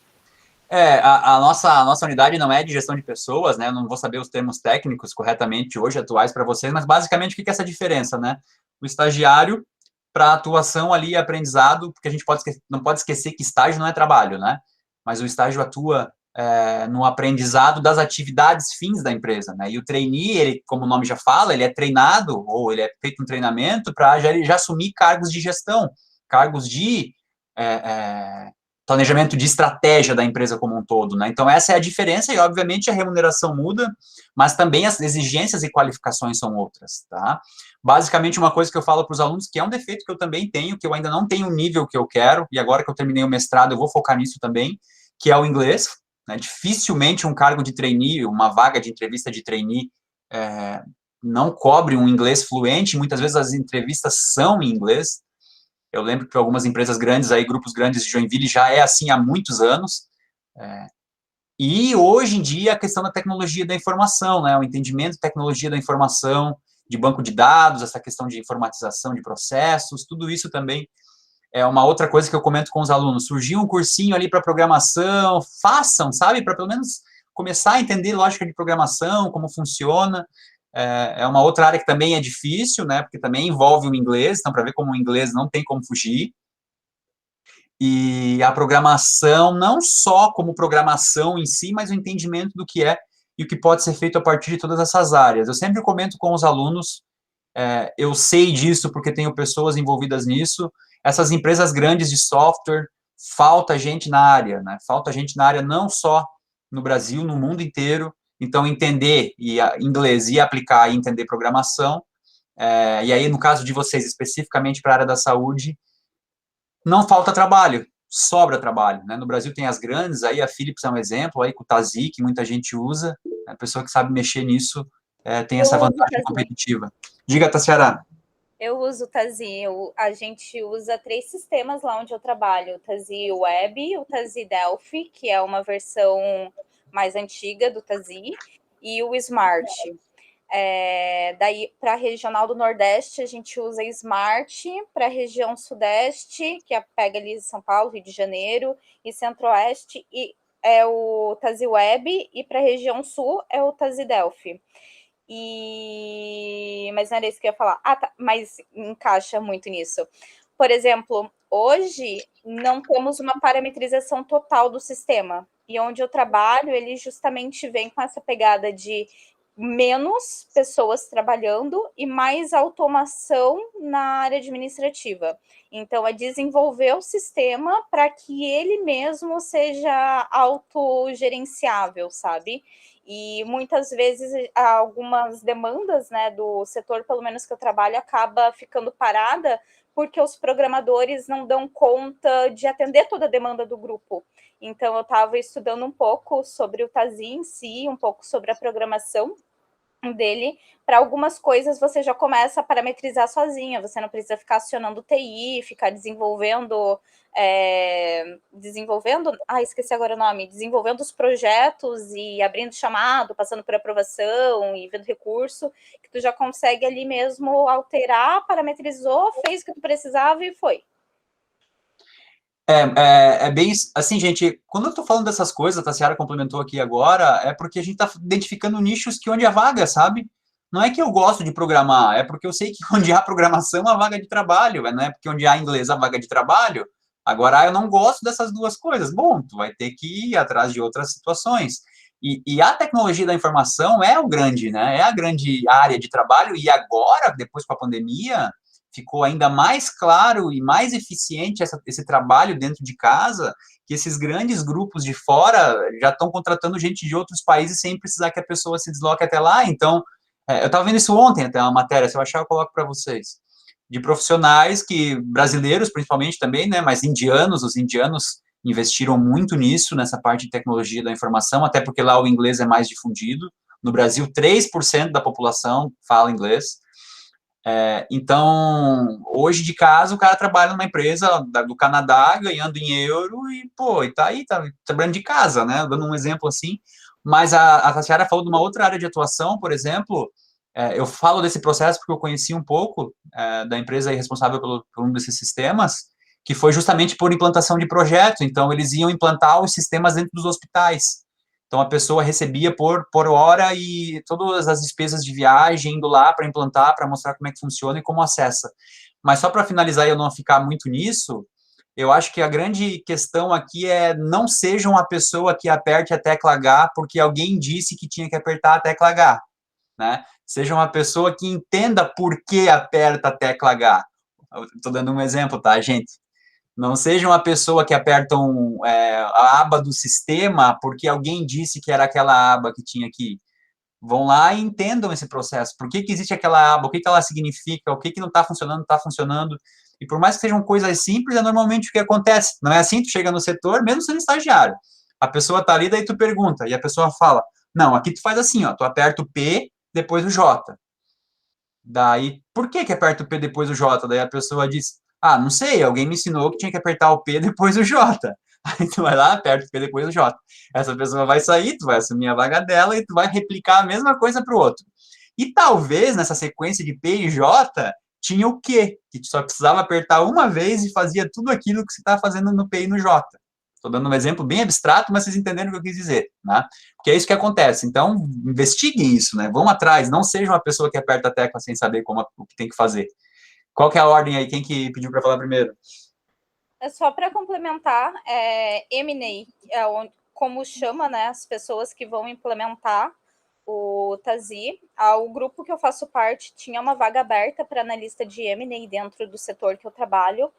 A nossa unidade não é de gestão de pessoas, né? Eu não vou saber os termos técnicos corretamente hoje, atuais para vocês, mas basicamente o que é essa diferença, né? O estagiário para atuação ali, aprendizado, porque a gente não pode esquecer que estágio não é trabalho, né? Mas o estágio atua no aprendizado das atividades fins da empresa, né? E o trainee, ele, como o nome já fala, ele é treinado, ou ele é feito um treinamento para já assumir cargos de gestão, cargos de planejamento de estratégia da empresa como um todo, né? Então, essa é a diferença, e, obviamente, a remuneração muda, mas também as exigências e qualificações são outras, tá? Basicamente, uma coisa que eu falo para os alunos, que é um defeito que eu também tenho, que eu ainda não tenho o nível que eu quero, e agora que eu terminei o mestrado, eu vou focar nisso também, que é o inglês, né? Dificilmente um cargo de trainee, uma vaga de entrevista de trainee, não cobre um inglês fluente, muitas vezes as entrevistas são em inglês. Eu lembro que algumas empresas grandes, aí, grupos grandes de Joinville, já é assim há muitos anos. E hoje em dia a questão da tecnologia da informação, né? O entendimento de tecnologia da informação, de banco de dados, essa questão de informatização de processos, tudo isso também é uma outra coisa que eu comento com os alunos. Surgiu um cursinho ali para programação, façam, sabe? Para pelo menos começar a entender lógica de programação, como funciona. É uma outra área que também é difícil, né? Porque também envolve o inglês, então, para ver como o inglês não tem como fugir. E a programação, não só como programação em si, mas o entendimento do que é e o que pode ser feito a partir de todas essas áreas. Eu sempre comento com os alunos, eu sei disso porque tenho pessoas envolvidas nisso, essas empresas grandes de software, falta gente na área, né? Falta gente na área não só no Brasil, no mundo inteiro. Então, entender inglês e aplicar e entender programação, e aí, no caso de vocês, especificamente para a área da saúde, não falta trabalho, sobra trabalho, né? No Brasil tem as grandes, aí a Philips é um exemplo, aí com o Tazi, que muita gente usa, a pessoa que sabe mexer nisso tem essa vantagem competitiva. Diga, Tassiara. Eu uso o Tazi, a gente usa 3 sistemas lá onde eu trabalho, o Tazi Web, o Tazi Delphi, que é uma versão mais antiga do Tazi, e o Smart. Daí, para a regional do Nordeste, a gente usa Smart, para a região Sudeste, que pega ali São Paulo, Rio de Janeiro, e Centro-Oeste, e é o Tazi Web, e para a região Sul é o Tazi Delphi. Mas não era isso que eu ia falar. Tá, mas encaixa muito nisso. Por exemplo, hoje não temos uma parametrização total do sistema. E onde eu trabalho, ele justamente vem com essa pegada de menos pessoas trabalhando e mais automação na área administrativa. Então, é desenvolver o sistema para que ele mesmo seja autogerenciável, sabe? E muitas vezes algumas demandas, né, do setor, pelo menos que eu trabalho, acaba ficando parada porque os programadores não dão conta de atender toda a demanda do grupo. Então, eu estava estudando um pouco sobre o Tazi em si, um pouco sobre a programação dele. Para algumas coisas você já começa a parametrizar sozinha, você não precisa ficar acionando TI, ficar desenvolvendo, esqueci agora o nome, desenvolvendo os projetos e abrindo chamado, passando por aprovação e vendo recurso, que tu já consegue ali mesmo alterar, parametrizou, fez o que tu precisava e foi. É bem assim, gente, quando eu tô falando dessas coisas, a Tassiara complementou aqui agora, é porque a gente tá identificando nichos que onde há vaga, sabe? Não é que eu gosto de programar, é porque eu sei que onde há programação, há vaga de trabalho, não é porque onde há inglês, há vaga de trabalho. Agora, eu não gosto dessas duas coisas. Bom, tu vai ter que ir atrás de outras situações. E a tecnologia da informação é o grande, né? É a grande área de trabalho, e agora, depois com a pandemia, ficou ainda mais claro e mais eficiente esse trabalho dentro de casa, que esses grandes grupos de fora já estão contratando gente de outros países sem precisar que a pessoa se desloque até lá. Então, eu estava vendo isso ontem, até uma matéria, se eu achar eu coloco para vocês, de profissionais que, brasileiros principalmente também, né, mas os indianos investiram muito nisso, nessa parte de tecnologia da informação, até porque lá o inglês é mais difundido. No Brasil, 3% da população fala inglês. Então, hoje de casa, o cara trabalha numa empresa do Canadá, ganhando em euro, e tá aí, tá trabalhando de casa, né, dando um exemplo assim. Mas a Tassiara falou de uma outra área de atuação, por exemplo, eu falo desse processo porque eu conheci um pouco da empresa responsável por um desses sistemas, que foi justamente por implantação de projetos. Então, eles iam implantar os sistemas dentro dos hospitais. Então, a pessoa recebia por hora e todas as despesas de viagem, indo lá para implantar, para mostrar como é que funciona e como acessa. Mas só para finalizar e eu não ficar muito nisso, eu acho que a grande questão aqui é não sejam a pessoa que aperte a tecla H porque alguém disse que tinha que apertar a tecla H, né? Seja uma pessoa que entenda por que aperta a tecla H. Estou dando um exemplo, tá, gente? Não seja uma pessoa que apertam a aba do sistema porque alguém disse que era aquela aba que tinha que ir. Vão lá e entendam esse processo. Por que existe aquela aba? O que ela significa? O que não está funcionando, está funcionando? E por mais que sejam coisas simples, é normalmente o que acontece. Não é assim? Tu chega no setor, mesmo sendo estagiário. A pessoa está ali, daí tu pergunta, e a pessoa fala, não, aqui tu faz assim, ó, tu aperta o P, depois o J. Daí, por que aperta o P depois o J? Daí a pessoa diz, não sei, alguém me ensinou que tinha que apertar o P depois o J. Aí tu vai lá, aperta o P depois o J. Essa pessoa vai sair, tu vai assumir a vaga dela e tu vai replicar a mesma coisa para o outro. E talvez nessa sequência de P e J tinha o Q, que tu só precisava apertar uma vez e fazia tudo aquilo que você está fazendo no P e no J. Estou dando um exemplo bem abstrato, mas vocês entenderam o que eu quis dizer, né? Porque é isso que acontece. Então, investiguem isso, né? Vão atrás, não seja uma pessoa que aperta a tecla sem saber o que tem que fazer. Qual que é a ordem aí? Quem que pediu para falar primeiro? É só para complementar, M&A, como chama, né, as pessoas que vão implementar o TASI. O grupo que eu faço parte tinha uma vaga aberta para analista de M&A dentro do setor que eu trabalho,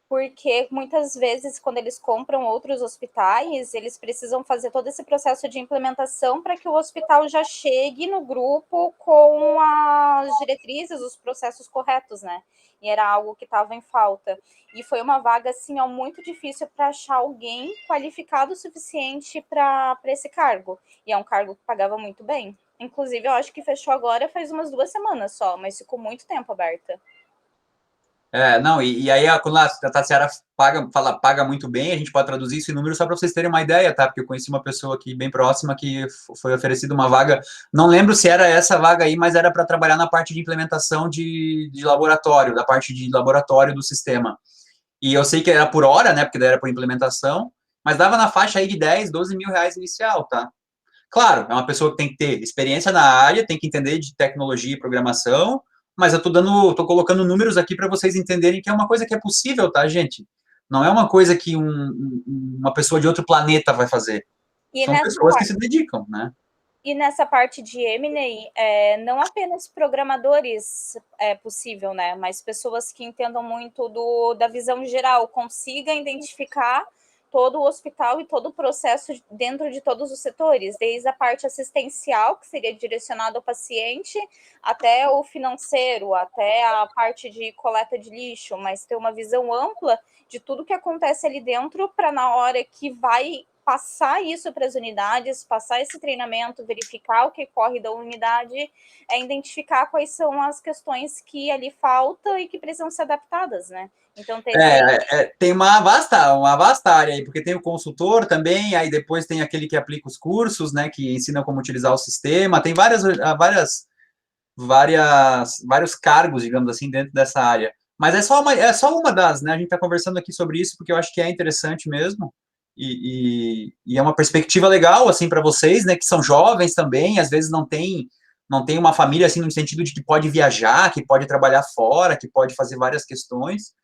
porque muitas vezes, quando eles compram outros hospitais, eles precisam fazer todo esse processo de implementação para que o hospital já chegue no grupo com as diretrizes, os processos corretos, né? E era algo que estava em falta. E foi uma vaga, assim, muito difícil para achar alguém qualificado o suficiente para esse cargo. E é um cargo que pagava muito bem. Inclusive, eu acho que fechou agora faz umas 2 semanas só, mas ficou muito tempo aberta. Não, e aí quando a Tatsiara paga muito bem, a gente pode traduzir isso em números só para vocês terem uma ideia, tá? Porque eu conheci uma pessoa aqui bem próxima que foi oferecida uma vaga, não lembro se era essa vaga aí, mas era para trabalhar na parte de implementação de laboratório, da parte de laboratório do sistema. E eu sei que era por hora, né? Porque daí era por implementação, mas dava na faixa aí de 10, 12 mil reais inicial, tá? Claro, é uma pessoa que tem que ter experiência na área, tem que entender de tecnologia e programação, mas eu tô colocando números aqui para vocês entenderem que é uma coisa que é possível, tá, gente? Não é uma coisa que uma pessoa de outro planeta vai fazer. São pessoas que se dedicam, né? E nessa parte de M&A, não apenas programadores é possível, né? Mas pessoas que entendam muito da visão geral, consigam identificar todo o hospital e todo o processo dentro de todos os setores, desde a parte assistencial, que seria direcionada ao paciente, até o financeiro, até a parte de coleta de lixo, mas ter uma visão ampla de tudo que acontece ali dentro para na hora que vai passar isso para as unidades, passar esse treinamento, verificar o que corre da unidade, identificar quais são as questões que ali faltam e que precisam ser adaptadas, né? Então, tem uma vasta área aí, porque tem o consultor também, aí depois tem aquele que aplica os cursos, né, que ensina como utilizar o sistema, tem vários cargos, digamos assim, dentro dessa área. Mas é só uma das, né, a gente está conversando aqui sobre isso, porque eu acho que é interessante mesmo, e é uma perspectiva legal, assim, para vocês, né, que são jovens também, às vezes não tem uma família, assim, no sentido de que pode viajar, que pode trabalhar fora, que pode fazer várias questões,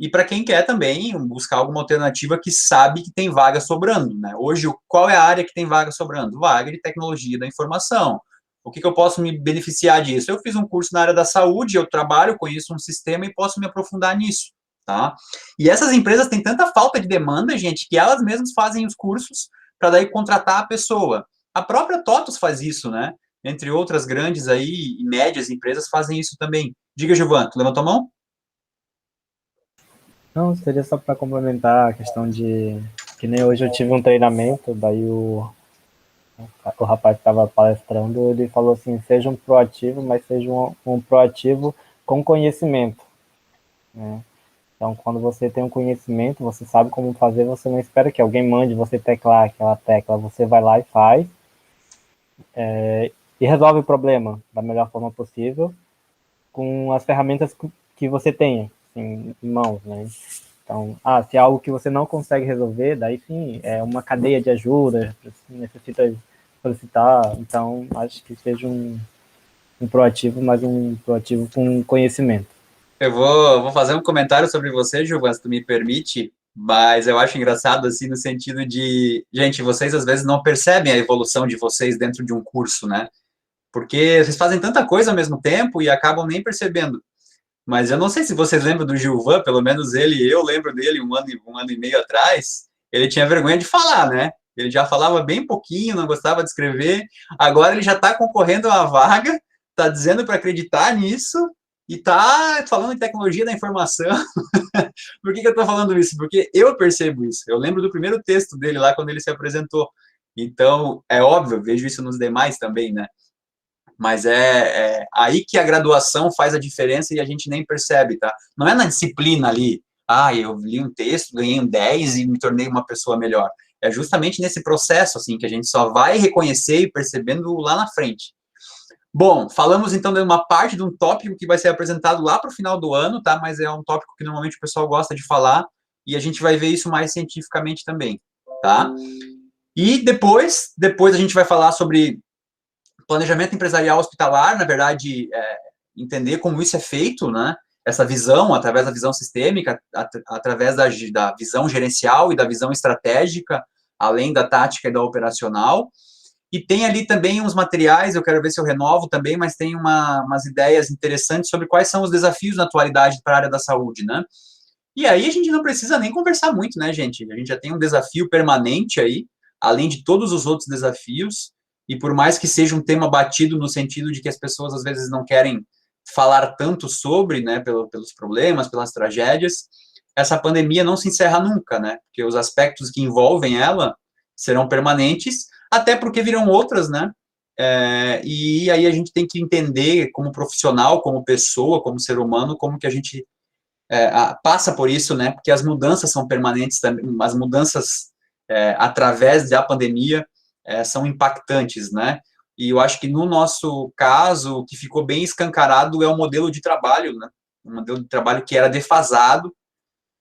e para quem quer também buscar alguma alternativa que sabe que tem vaga sobrando, né? Hoje, qual é a área que tem vaga sobrando? Vaga de tecnologia da informação. O que eu posso me beneficiar disso? Eu fiz um curso na área da saúde, eu trabalho, conheço um sistema e posso me aprofundar nisso, tá? E essas empresas têm tanta falta de demanda, gente, que elas mesmas fazem os cursos para daí contratar a pessoa. A própria TOTUS faz isso, né? Entre outras grandes aí e médias empresas fazem isso também. Diga, Giovanni, tu levantou a mão? Não, seria só para complementar a questão de que nem hoje eu tive um treinamento, daí o rapaz que estava palestrando, ele falou assim, seja um proativo, mas seja um proativo com conhecimento, né? Então, quando você tem um conhecimento, você sabe como fazer, você não espera que alguém mande você teclar aquela tecla, você vai lá e faz, e resolve o problema da melhor forma possível, com as ferramentas que você tenha em mãos, né? Então, se é algo que você não consegue resolver, daí sim, é uma cadeia de ajuda, necessita solicitar, então acho que seja um proativo, mas um proativo com conhecimento. Eu vou fazer um comentário sobre você, Giovanni, se tu me permite. Mas eu acho engraçado, assim, no sentido de, gente, vocês às vezes não percebem a evolução de vocês dentro de um curso, né? Porque vocês fazem tanta coisa ao mesmo tempo e acabam nem percebendo. Mas eu não sei se vocês lembram do Gilvan, pelo menos eu lembro dele um ano e meio atrás, ele tinha vergonha de falar, né? Ele já falava bem pouquinho, não gostava de escrever, agora ele já está concorrendo a uma vaga, está dizendo para acreditar nisso, e está falando em tecnologia da informação. Por que eu estou falando isso? Porque eu percebo isso, eu lembro do primeiro texto dele lá, quando ele se apresentou. Então, é óbvio, eu vejo isso nos demais também, né? Mas é aí que a graduação faz a diferença e a gente nem percebe, tá? Não é na disciplina ali, eu li um texto, ganhei um 10 e me tornei uma pessoa melhor. É justamente nesse processo, assim, que a gente só vai reconhecer e percebendo lá na frente. Bom, falamos então de uma parte de um tópico que vai ser apresentado lá para o final do ano, tá? Mas é um tópico que normalmente o pessoal gosta de falar e a gente vai ver isso mais cientificamente também, tá? E depois a gente vai falar sobre planejamento empresarial hospitalar, na verdade, entender como isso é feito, né? Essa visão, através da visão sistêmica, através da visão gerencial e da visão estratégica, além da tática e da operacional. E tem ali também uns materiais, eu quero ver se eu renovo também, mas tem umas ideias interessantes sobre quais são os desafios na atualidade para a área da saúde, né? E aí a gente não precisa nem conversar muito, né, gente? A gente já tem um desafio permanente aí, além de todos os outros desafios, e por mais que seja um tema batido no sentido de que as pessoas às vezes não querem falar tanto sobre, né, pelos problemas, pelas tragédias, essa pandemia não se encerra nunca, né? Porque os aspectos que envolvem ela serão permanentes, até porque virão outras, né? E aí a gente tem que entender como profissional, como pessoa, como ser humano, como que a gente passa por isso, né? Porque as mudanças são permanentes também, as mudanças através da pandemia são impactantes, né? E eu acho que no nosso caso, o que ficou bem escancarado é o modelo de trabalho, né? Um modelo de trabalho que era defasado,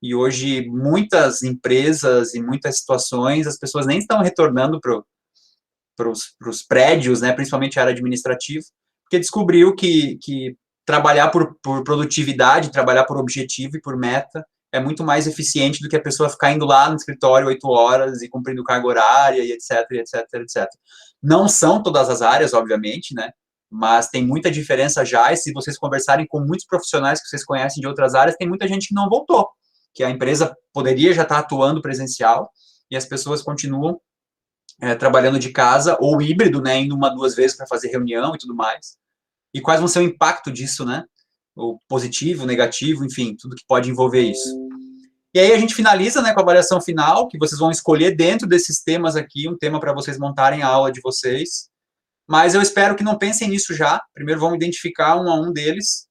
e hoje muitas empresas e muitas situações, as pessoas nem estão retornando para os prédios, né? Principalmente a área administrativa, porque descobriu que trabalhar por produtividade, trabalhar por objetivo e por meta é muito mais eficiente do que a pessoa ficar indo lá no escritório 8 horas e cumprindo carga horária e etc, etc, etc. Não são todas as áreas, obviamente, né? Mas tem muita diferença já, e se vocês conversarem com muitos profissionais que vocês conhecem de outras áreas, tem muita gente que não voltou, que a empresa poderia já estar atuando presencial e as pessoas continuam trabalhando de casa ou híbrido, né? Indo 1, 2 vezes para fazer reunião e tudo mais. E quais vão ser o impacto disso, né? O positivo, negativo, enfim, tudo que pode envolver isso. E aí a gente finaliza, né, com a avaliação final, que vocês vão escolher dentro desses temas aqui, um tema para vocês montarem a aula de vocês. Mas eu espero que não pensem nisso já. Primeiro vamos identificar um a um deles,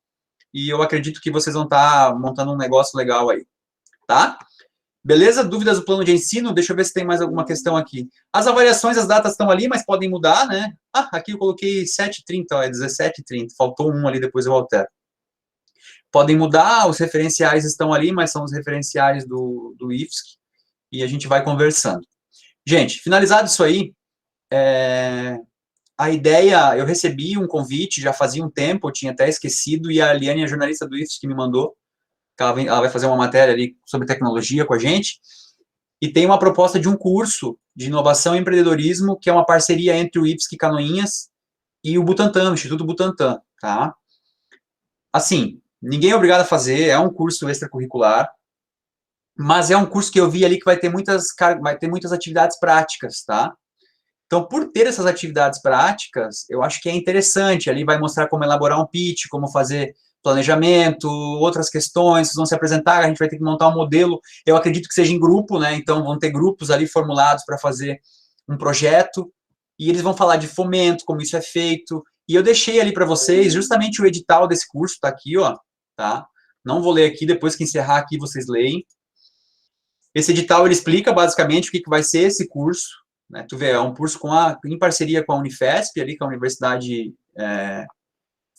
e eu acredito que vocês vão estar montando um negócio legal aí, tá? Beleza? Dúvidas do plano de ensino? Deixa eu ver se tem mais alguma questão aqui. As avaliações, as datas estão ali, mas podem mudar, né? Aqui eu coloquei 7h30, é 17h30. Faltou um ali, depois eu altero. Podem mudar, os referenciais estão ali, mas são os referenciais do IFSC, e a gente vai conversando. Gente, finalizado isso aí, a ideia, eu recebi um convite, já fazia um tempo, eu tinha até esquecido, e a Liane, a jornalista do IFSC, que me mandou, que ela vai fazer uma matéria ali sobre tecnologia com a gente, e tem uma proposta de um curso de inovação e empreendedorismo, que é uma parceria entre o IFSC Canoinhas e o Butantan, o Instituto Butantan, tá? Assim, ninguém é obrigado a fazer, é um curso extracurricular, mas é um curso que eu vi ali que vai ter muitas atividades práticas, tá? Então, por ter essas atividades práticas, eu acho que é interessante, ali vai mostrar como elaborar um pitch, como fazer planejamento, outras questões, vocês vão se apresentar, a gente vai ter que montar um modelo, eu acredito que seja em grupo, né, então vão ter grupos ali formulados para fazer um projeto, e eles vão falar de fomento, como isso é feito, e eu deixei ali para vocês justamente o edital desse curso, tá aqui, ó, tá? Não vou ler aqui, depois que encerrar aqui vocês leem. Esse edital, ele explica basicamente o que vai ser esse curso, né? Tu vê, é um curso em parceria com a Unifesp, ali, com a Universidade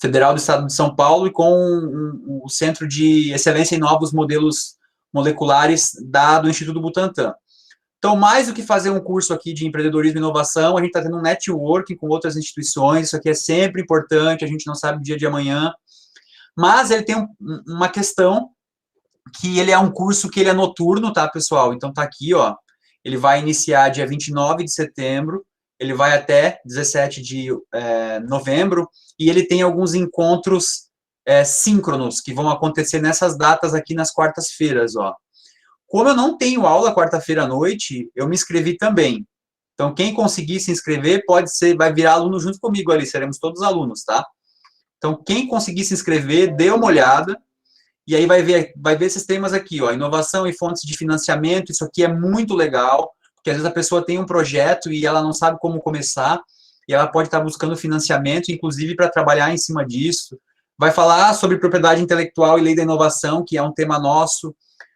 Federal do Estado de São Paulo, e com o Centro de Excelência em Novos Modelos Moleculares do Instituto Butantan. Então, mais do que fazer um curso aqui de empreendedorismo e inovação, a gente está tendo um networking com outras instituições, isso aqui é sempre importante, a gente não sabe o dia de amanhã, mas ele tem uma questão que ele é um curso que ele é noturno, tá, pessoal? Então tá aqui, ó, ele vai iniciar dia 29 de setembro, ele vai até 17 de novembro, e ele tem alguns encontros síncronos, que vão acontecer nessas datas aqui nas quartas-feiras, ó. Como eu não tenho aula quarta-feira à noite, eu me inscrevi também. Então, quem conseguir se inscrever, vai virar aluno junto comigo ali, seremos todos alunos, tá? Então, quem conseguir se inscrever, dê uma olhada, e aí vai ver esses temas aqui, ó, inovação e fontes de financiamento, isso aqui é muito legal, porque às vezes a pessoa tem um projeto e ela não sabe como começar, e ela pode estar buscando financiamento, inclusive para trabalhar em cima disso. Vai falar sobre propriedade intelectual e lei da inovação, que é um tema nosso.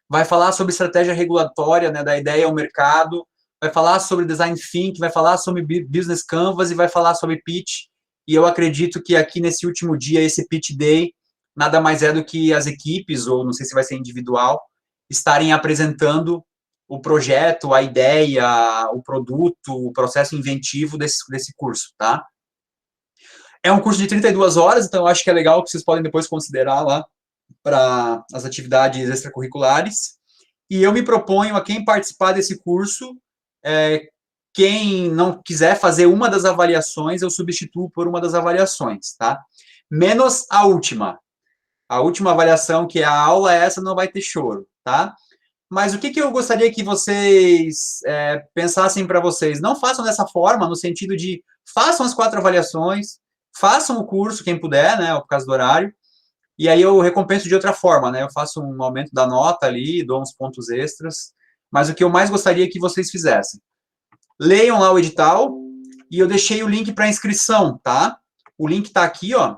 Vai falar sobre estratégia regulatória, né, da ideia ao mercado. Vai falar sobre design thinking, vai falar sobre business canvas e vai falar sobre pitch. E eu acredito que aqui nesse último dia, esse pitch day, nada mais é do que as equipes, ou não sei se vai ser individual, estarem apresentando o projeto, a ideia, o produto, o processo inventivo desse curso, tá? É um curso de 32 horas, então eu acho que é legal que vocês podem depois considerar lá para as atividades extracurriculares. E eu me proponho a quem participar desse curso, quem não quiser fazer uma das avaliações, eu substituo por uma das avaliações, tá? Menos a última. A última avaliação, que é a aula, essa não vai ter choro, tá? Mas o que eu gostaria que vocês pensassem para vocês? Não façam dessa forma, no sentido de façam as 4 avaliações, façam o curso, quem puder, né, por causa do horário, e aí eu recompenso de outra forma, né, eu faço um aumento da nota ali, dou uns pontos extras, mas o que eu mais gostaria que vocês fizessem. Leiam lá o edital, e eu deixei o link para inscrição, tá? O link está aqui, ó.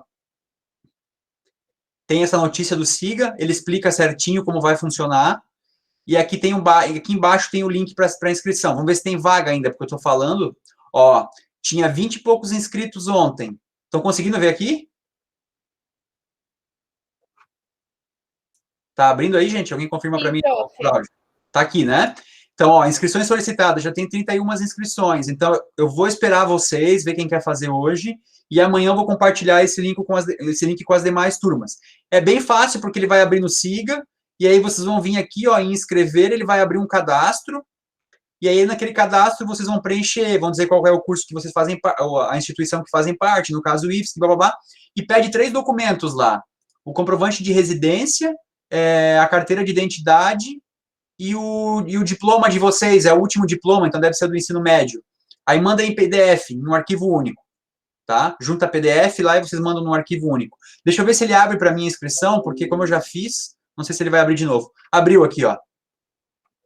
Tem essa notícia do SIGA, ele explica certinho como vai funcionar, e aqui aqui embaixo tem o link para inscrição. Vamos ver se tem vaga ainda, porque eu estou falando, ó, tinha 20 e poucos inscritos ontem. Estão conseguindo ver aqui? Tá abrindo aí, gente? Alguém confirma para mim? Tá aqui, né? Então, ó, inscrições solicitadas, já tem 31 inscrições. Então, eu vou esperar vocês, ver quem quer fazer hoje, e amanhã eu vou compartilhar esse link com as demais turmas. É bem fácil, porque ele vai abrir no SIGA, e aí vocês vão vir aqui, ó, em inscrever, ele vai abrir um cadastro, e aí naquele cadastro vocês vão preencher, vão dizer qual é o curso que vocês fazem, a instituição que fazem parte, no caso o IFSC, blá, blá, blá, e pede 3 documentos lá. O comprovante de residência, a carteira de identidade e o diploma de vocês, é o último diploma, então deve ser do ensino médio. Aí manda em PDF, num arquivo único, tá? Junta PDF lá e vocês mandam num arquivo único. Deixa eu ver se ele abre para minha inscrição, porque como eu já fiz, não sei se ele vai abrir de novo. Abriu aqui, ó.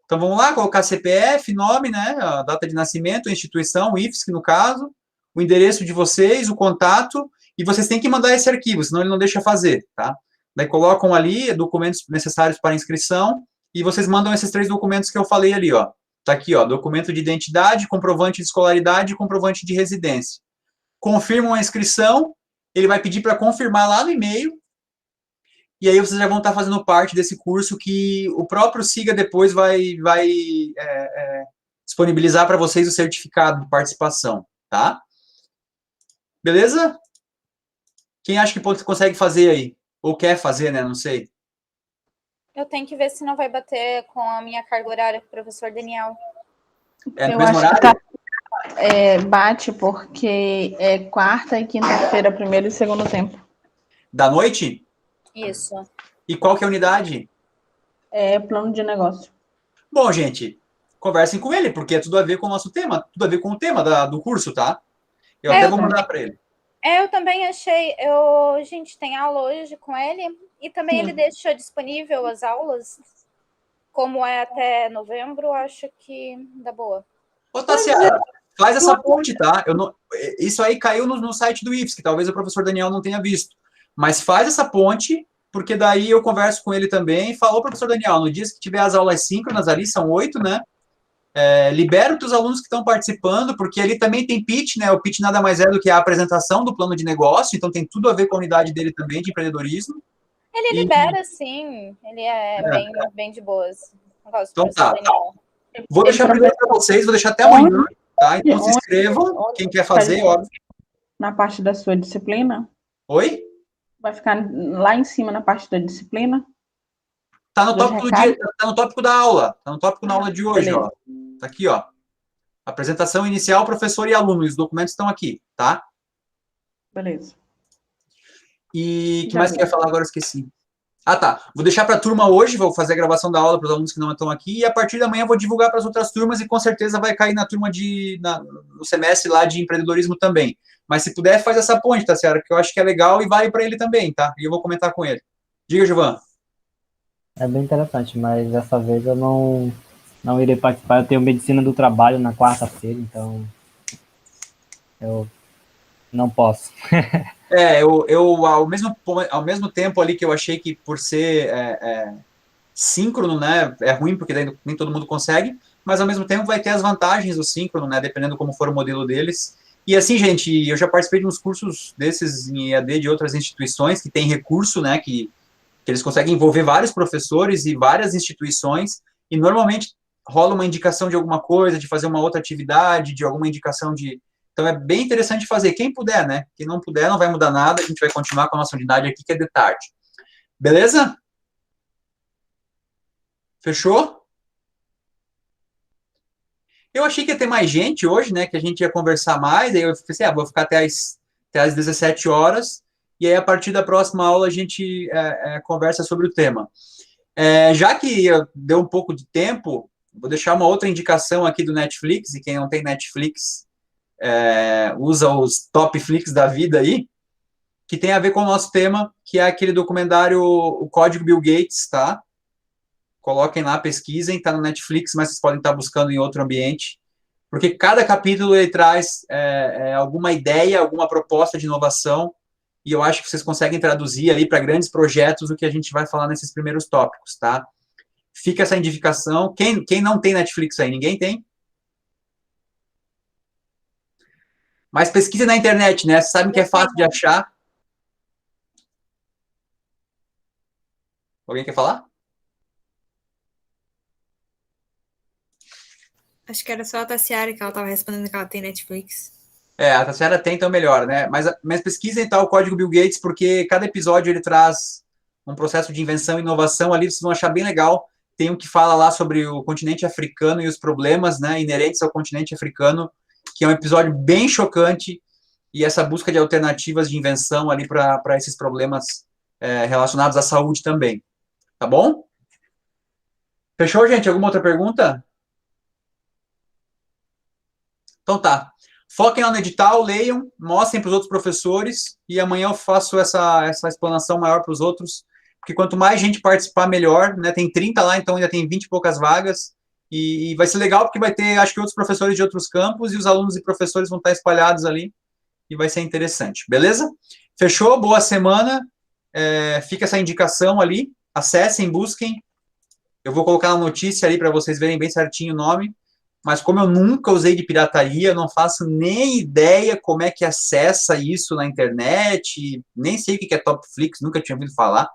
Então, vamos lá, colocar CPF, nome, né, a data de nascimento, a instituição, o IFSC, no caso, o endereço de vocês, o contato, e vocês têm que mandar esse arquivo, senão ele não deixa fazer, tá? Daí colocam ali documentos necessários para inscrição, e vocês mandam esses 3 documentos que eu falei ali, ó. Tá aqui, ó, documento de identidade, comprovante de escolaridade e comprovante de residência. Confirmam a inscrição, ele vai pedir para confirmar lá no e-mail, e aí vocês já vão estar fazendo parte desse curso que o próprio SIGA depois vai disponibilizar para vocês o certificado de participação, tá? Beleza? Quem acha que consegue fazer aí? Ou quer fazer, né? Não sei. Eu tenho que ver se não vai bater com a minha carga horária com o professor Daniel. É no Eu mesmo acho horário? que bate porque é quarta e quinta-feira, primeiro e segundo tempo. Da noite? Isso. E qual que é a unidade? É plano de negócio. Bom, gente, conversem com ele, porque é tudo a ver com o nosso tema, tudo a ver com o tema do curso, tá? Eu até vou mandar para ele. Eu também achei. Gente, tem aula hoje com ele, e também ele deixa disponível as aulas, como é até novembro, acho que dá boa. Ô, Tassiara, faz essa ponte, tá? Isso aí caiu no site do IFSC, que talvez o professor Daniel não tenha visto. Mas faz essa ponte, porque daí eu converso com ele também e falo, professor Daniel, no dia que tiver as aulas síncronas ali, são 8, né? Libera os teus alunos que estão participando, porque ali também tem pitch, né? O pitch nada mais é do que a apresentação do plano de negócio, então tem tudo a ver com a unidade dele também, de empreendedorismo. Ele libera, sim. Ele é bem de boas. Então tá. Vou deixar primeiro para vocês, vou deixar até amanhã, tá? Então se inscrevam, quem quer fazer, óbvio. Na parte da sua disciplina? Oi? Vai ficar lá em cima na parte da disciplina? Tá no tópico do dia, tá no tópico da aula. Tá no tópico da aula de hoje, beleza. ó. Tá aqui, ó. Apresentação inicial, professor e aluno. Os documentos estão aqui, tá? Beleza. E o que Já mais vi. que eu ia falar agora? Eu esqueci. Ah, tá. Vou deixar para a turma hoje, vou fazer a gravação da aula para os alunos que não estão aqui, e a partir da manhã eu vou divulgar para as outras turmas e com certeza vai cair na turma no semestre lá de empreendedorismo também. Mas se puder, faz essa ponte, tá, Ciara? Que eu acho que é legal e vale para ele também, tá? E eu vou comentar com ele. Diga, Gilvan. É bem interessante, mas dessa vez eu não irei participar. Eu tenho medicina do trabalho na quarta-feira, então eu não posso. Ao mesmo tempo ali que eu achei que por ser síncrono, né, é ruim, porque daí nem todo mundo consegue, mas ao mesmo tempo vai ter as vantagens do síncrono, né, dependendo como for o modelo deles. E assim, gente, eu já participei de uns cursos desses em EAD de outras instituições que tem recurso, né, que eles conseguem envolver vários professores e várias instituições, e normalmente rola uma indicação de alguma coisa, de fazer uma outra atividade, de alguma indicação de... Então é bem interessante fazer, quem puder, né? Quem não puder, não vai mudar nada, a gente vai continuar com a nossa unidade aqui, que é de tarde. Beleza? Fechou? Eu achei que ia ter mais gente hoje, né? Que a gente ia conversar mais, aí eu pensei, vou ficar até as 17 horas, e aí a partir da próxima aula a gente conversa sobre o tema. Já que deu um pouco de tempo, vou deixar uma outra indicação aqui do Netflix, e quem não tem Netflix... usa os top flicks da vida aí, que tem a ver com o nosso tema, que é aquele documentário O Código Bill Gates, tá? Coloquem lá, pesquisem, tá no Netflix, mas vocês podem estar buscando em outro ambiente, porque cada capítulo ele traz alguma ideia, alguma proposta de inovação, e eu acho que vocês conseguem traduzir ali para grandes projetos o que a gente vai falar nesses primeiros tópicos, tá? Fica essa indicação. Quem não tem Netflix aí? Ninguém tem? Mas pesquise na internet, né? Vocês sabem que é fácil de achar. Alguém quer falar? Acho que era só a Tassiara que ela estava respondendo que ela tem Netflix. A Tassiara tem, então melhor, né? Mas pesquisem tá, o Código Bill Gates, porque cada episódio ele traz um processo de invenção e inovação ali, vocês vão achar bem legal. Tem um que fala lá sobre o continente africano e os problemas, né, inerentes ao continente africano, que é um episódio bem chocante, e essa busca de alternativas de invenção ali para esses problemas relacionados à saúde também. Tá bom? Fechou, gente? Alguma outra pergunta? Então tá. Foquem lá no edital, leiam, mostrem para os outros professores, e amanhã eu faço essa explanação maior para os outros, porque quanto mais gente participar, melhor, né? Tem 30 lá, então ainda tem 20 e poucas vagas, e vai ser legal porque vai ter, acho que, outros professores de outros campos, e os alunos e professores vão estar espalhados ali, e vai ser interessante, beleza? Fechou? Boa semana, fica essa indicação ali, acessem, busquem, eu vou colocar na notícia ali para vocês verem bem certinho o nome, mas como eu nunca usei de pirataria, eu não faço nem ideia como é que acessa isso na internet, nem sei o que é Topflix, nunca tinha ouvido falar,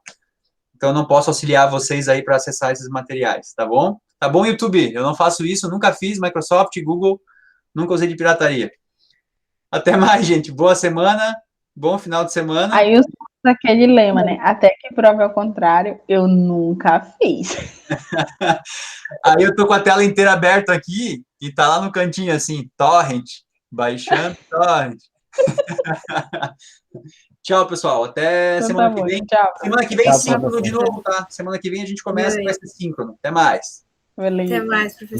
então eu não posso auxiliar vocês aí para acessar esses materiais, tá bom? Tá bom, YouTube? Eu não faço isso, nunca fiz, Microsoft, Google, nunca usei de pirataria. Até mais, gente. Boa semana, bom final de semana. Aí usa aquele lema, né? Até que prove ao contrário, eu nunca fiz. Aí eu tô com a tela inteira aberta aqui e tá lá no cantinho assim, torrent, baixando torrent. Tchau, pessoal. Até Então semana tá que bom, vem. tchau. Semana que vem, Tchau, síncrono de professor. novo, tá? Semana que vem a gente começa com Beleza. esse síncrono. Até mais. Beleza. Até mais, professor.